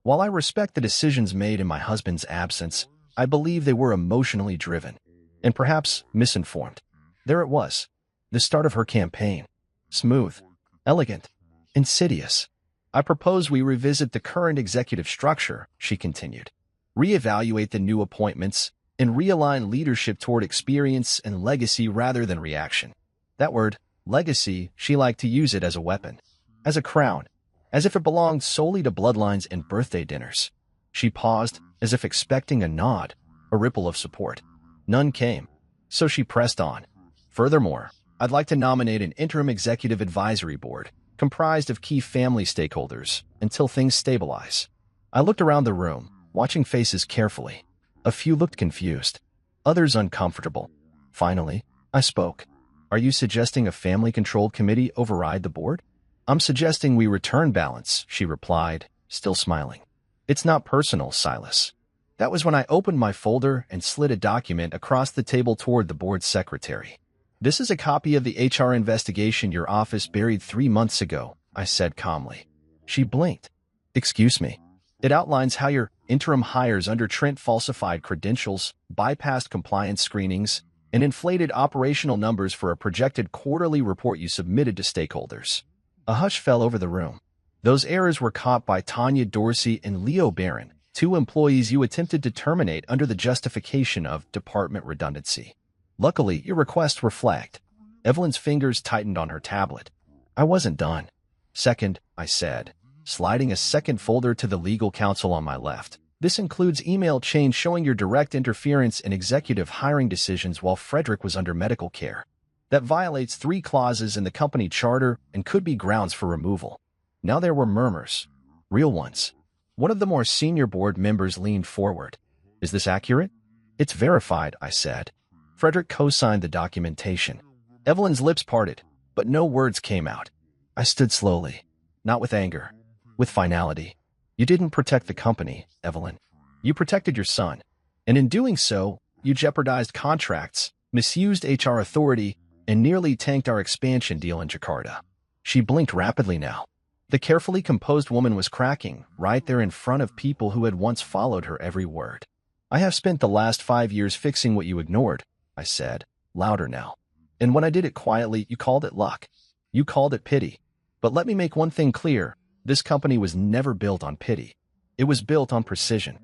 Speaker 1: While I respect the decisions made in my husband's absence, I believe they were emotionally driven, and perhaps misinformed. There it was, the start of her campaign. Smooth, elegant, insidious. I propose we revisit the current executive structure, she continued. Reevaluate the new appointments, and realign leadership toward experience and legacy rather than reaction. That word, legacy, she liked to use it as a weapon, as a crown, as if it belonged solely to bloodlines and birthday dinners. She paused, as if expecting a nod, a ripple of support. None came, so she pressed on. Furthermore, I'd like to nominate an interim executive advisory board, comprised of key family stakeholders, until things stabilize. I looked around the room, watching faces carefully. A few looked confused, others uncomfortable. Finally, I spoke. Are you suggesting a family-controlled committee override the board? I'm suggesting we return balance, she replied, still smiling. It's not personal, Silas. That was when I opened my folder and slid a document across the table toward the board secretary. This is a copy of the HR investigation your office buried 3 months ago, I said calmly. She blinked. Excuse me. It outlines how your interim hires under Trent falsified credentials, bypassed compliance screenings, and inflated operational numbers for a projected quarterly report you submitted to stakeholders. A hush fell over the room. Those errors were caught by Tanya Dorsey and Leo Barron, 2 employees you attempted to terminate under the justification of department redundancy. Luckily, your requests were flagged. Evelyn's fingers tightened on her tablet. I wasn't done. Second, I said, sliding a second folder to the legal counsel on my left. This includes email chains showing your direct interference in executive hiring decisions while Frederick was under medical care. That violates 3 clauses in the company charter and could be grounds for removal. Now there were murmurs. Real ones. One of the more senior board members leaned forward. Is this accurate? It's verified, I said. Frederick co-signed the documentation. Evelyn's lips parted, but no words came out. I stood slowly, not with anger, with finality. You didn't protect the company, Evelyn. You protected your son. And in doing so, you jeopardized contracts, misused HR authority, and nearly tanked our expansion deal in Jakarta. She blinked rapidly now. The carefully composed woman was cracking, right there in front of people who had once followed her every word. I have spent the last 5 years fixing what you ignored, I said, louder now. And when I did it quietly, you called it luck. You called it pity. But let me make one thing clear. This company was never built on pity. It was built on precision.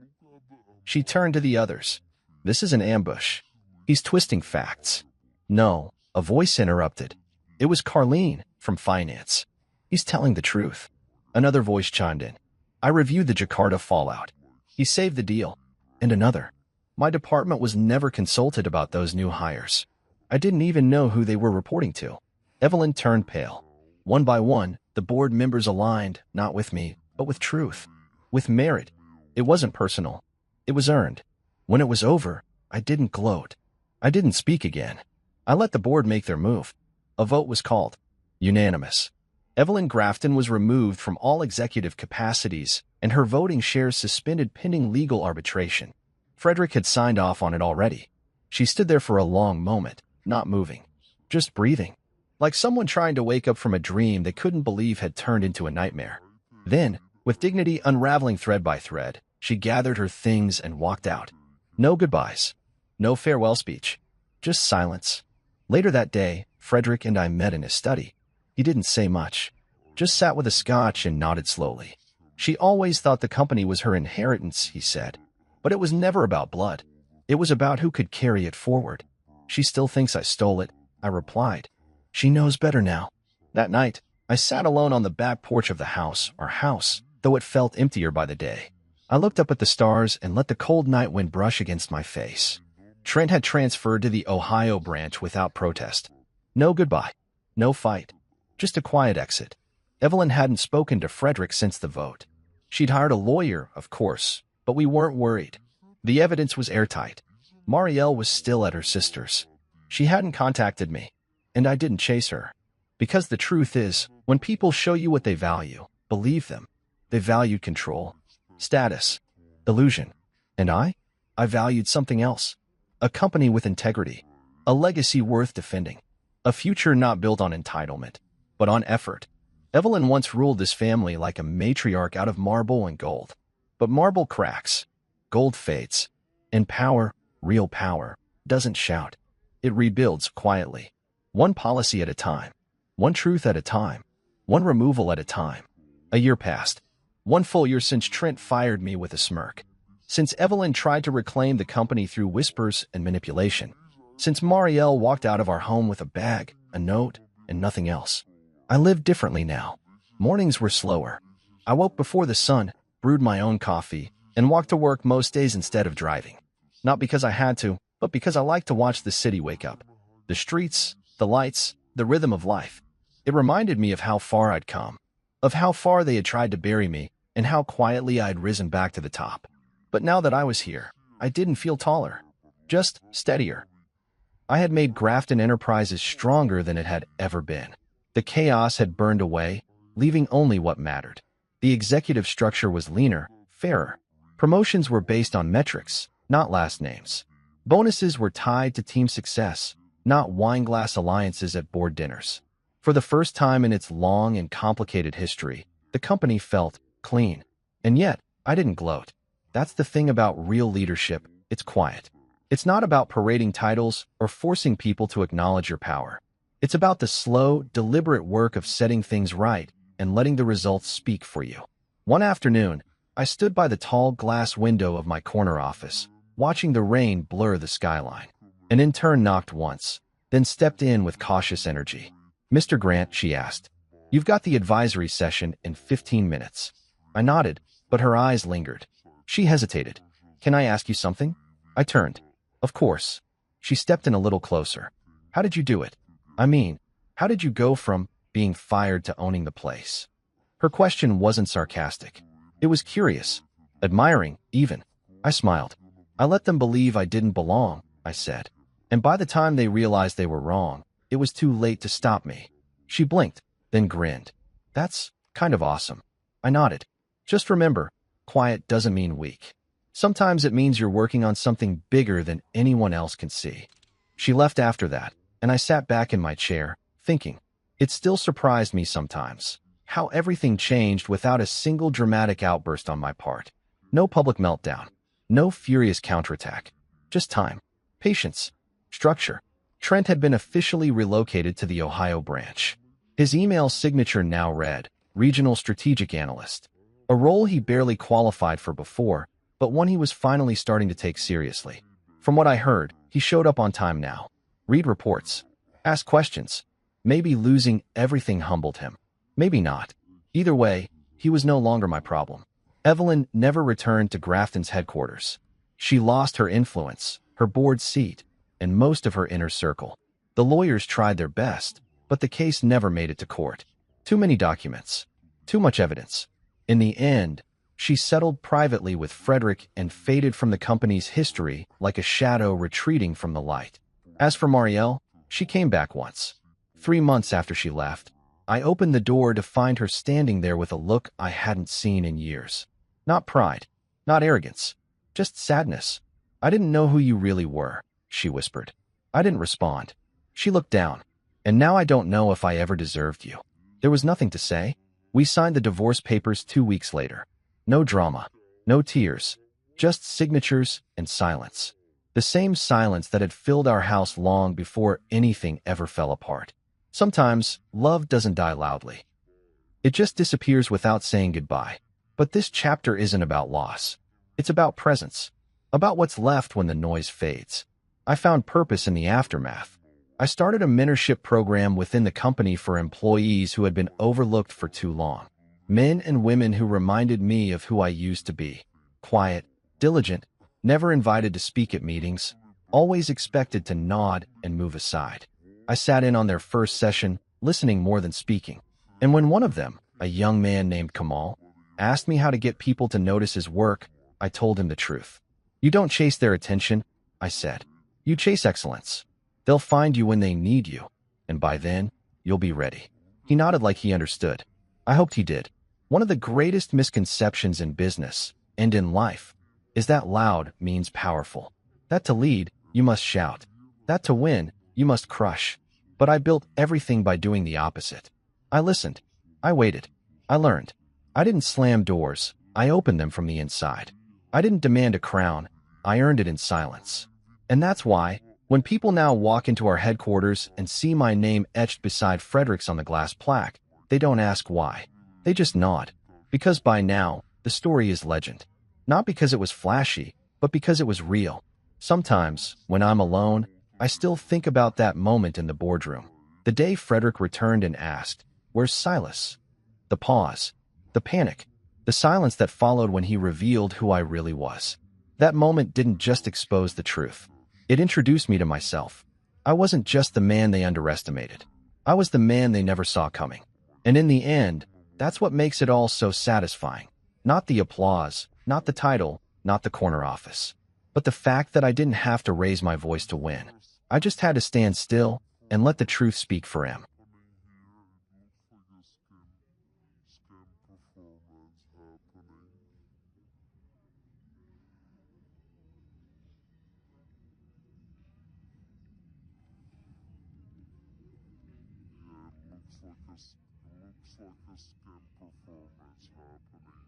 Speaker 1: She turned to the others. This is an ambush. He's twisting facts. No, a voice interrupted. It was Carlene, from finance. He's telling the truth. Another voice chimed in. I reviewed the Jakarta fallout. He saved the deal. And another. My department was never consulted about those new hires. I didn't even know who they were reporting to. Evelyn turned pale. One by one, the board members aligned, not with me, but with truth. With merit. It wasn't personal. It was earned. When it was over, I didn't gloat. I didn't speak again. I let the board make their move. A vote was called. Unanimous. Evelyn Grafton was removed from all executive capacities, and her voting shares suspended pending legal arbitration. Frederick had signed off on it already. She stood there for a long moment, not moving, just breathing, like someone trying to wake up from a dream they couldn't believe had turned into a nightmare. Then, with dignity unraveling thread by thread, she gathered her things and walked out. No goodbyes. No farewell speech. Just silence. Later that day, Frederick and I met in his study. He didn't say much, just sat with a scotch and nodded slowly. She always thought the company was her inheritance, he said. But it was never about blood. It was about who could carry it forward. She still thinks I stole it, I replied. She knows better now. That night, I sat alone on the back porch of the house, our house, though it felt emptier by the day. I looked up at the stars and let the cold night wind brush against my face. Trent had transferred to the Ohio branch without protest. No goodbye. No fight. Just a quiet exit. Evelyn hadn't spoken to Frederick since the vote. She'd hired a lawyer, of course, but we weren't worried. The evidence was airtight. Marielle was still at her sister's. She hadn't contacted me, and I didn't chase her. Because the truth is, when people show you what they value, believe them. They valued control, status, illusion. And I valued something else. A company with integrity, a legacy worth defending, a future not built on entitlement, but on effort. Evelyn once ruled this family like a matriarch out of marble and gold. But marble cracks, gold fades, and power, real power, doesn't shout. It rebuilds quietly. One policy at a time. One truth at a time. One removal at a time. A year passed. 1 full year since Trent fired me with a smirk. Since Evelyn tried to reclaim the company through whispers and manipulation. Since Marielle walked out of our home with a bag, a note, and nothing else. I lived differently now. Mornings were slower. I woke before the sun, brewed my own coffee, and walked to work most days instead of driving. Not because I had to, but because I liked to watch the city wake up. The streets, the lights, the rhythm of life. It reminded me of how far I'd come, of how far they had tried to bury me, and how quietly I had risen back to the top. But now that I was here, I didn't feel taller, just steadier. I had made Grafton Enterprises stronger than it had ever been. The chaos had burned away, leaving only what mattered. The executive structure was leaner, fairer. Promotions were based on metrics, not last names. Bonuses were tied to team success, not wine-glass alliances at board dinners. For the first time in its long and complicated history, the company felt clean. And yet, I didn't gloat. That's the thing about real leadership, it's quiet. It's not about parading titles or forcing people to acknowledge your power. It's about the slow, deliberate work of setting things right and letting the results speak for you. One afternoon, I stood by the tall glass window of my corner office, watching the rain blur the skyline. An intern knocked once, then stepped in with cautious energy. "Mr. Grant," she asked, "you've got the advisory session in 15 minutes." I nodded, but her eyes lingered. She hesitated. "Can I ask you something?" I turned. "Of course." She stepped in a little closer. "How did you do it? I mean, how did you go from being fired to owning the place?" Her question wasn't sarcastic. It was curious, admiring, even. I smiled. "I let them believe I didn't belong," I said. "And by the time they realized they were wrong, it was too late to stop me." She blinked, then grinned. "That's kind of awesome." I nodded. "Just remember, quiet doesn't mean weak. Sometimes it means you're working on something bigger than anyone else can see." She left after that, and I sat back in my chair, thinking. It still surprised me sometimes, how everything changed without a single dramatic outburst on my part. No public meltdown, no furious counterattack, just time, patience, structure. Trent had been officially relocated to the Ohio branch. His email signature now read, Regional Strategic Analyst, a role he barely qualified for before, but one he was finally starting to take seriously. From what I heard, he showed up on time now. Read reports. Ask questions. Maybe losing everything humbled him. Maybe not. Either way, he was no longer my problem. Evelyn never returned to Grafton's headquarters. She lost her influence, her board seat, and most of her inner circle. The lawyers tried their best, but the case never made it to court. Too many documents. Too much evidence. In the end, she settled privately with Frederick and faded from the company's history like a shadow retreating from the light. As for Marielle, she came back once. 3 months after she left, I opened the door to find her standing there with a look I hadn't seen in years. Not pride, not arrogance, just sadness. "I didn't know who you really were," she whispered. I didn't respond. She looked down. "And now I don't know if I ever deserved you." There was nothing to say. We signed the divorce papers 2 weeks later. No drama, no tears, just signatures and silence. The same silence that had filled our house long before anything ever fell apart. Sometimes, love doesn't die loudly. It just disappears without saying goodbye. But this chapter isn't about loss. It's about presence. About what's left when the noise fades. I found purpose in the aftermath. I started a mentorship program within the company for employees who had been overlooked for too long. Men and women who reminded me of who I used to be. Quiet, diligent, never invited to speak at meetings, always expected to nod and move aside. I sat in on their first session, listening more than speaking. And when one of them, a young man named Kamal, asked me how to get people to notice his work, I told him the truth. "You don't chase their attention," I said. "You chase excellence. They'll find you when they need you, and by then, you'll be ready." He nodded like he understood. I hoped he did. One of the greatest misconceptions in business, and in life, is that loud means powerful. That to lead, you must shout. That to win, you must crush. But I built everything by doing the opposite. I listened. I waited. I learned. I didn't slam doors. I opened them from the inside. I didn't demand a crown. I earned it in silence. And that's why, when people now walk into our headquarters and see my name etched beside Frederick's on the glass plaque, they don't ask why. They just nod. Because by now, the story is legend. Not because it was flashy, but because it was real. Sometimes, when I'm alone, I still think about that moment in the boardroom. The day Frederick returned and asked, "Where's Silas?" The pause, the panic, the silence that followed when he revealed who I really was. That moment didn't just expose the truth. It introduced me to myself. I wasn't just the man they underestimated. I was the man they never saw coming. And in the end, that's what makes it all so satisfying. Not the applause, not the title, not the corner office, but the fact that I didn't have to raise my voice to win. I just had to stand still and let the truth speak for him.
Speaker 2: Yeah, it looks like a scam performance happening.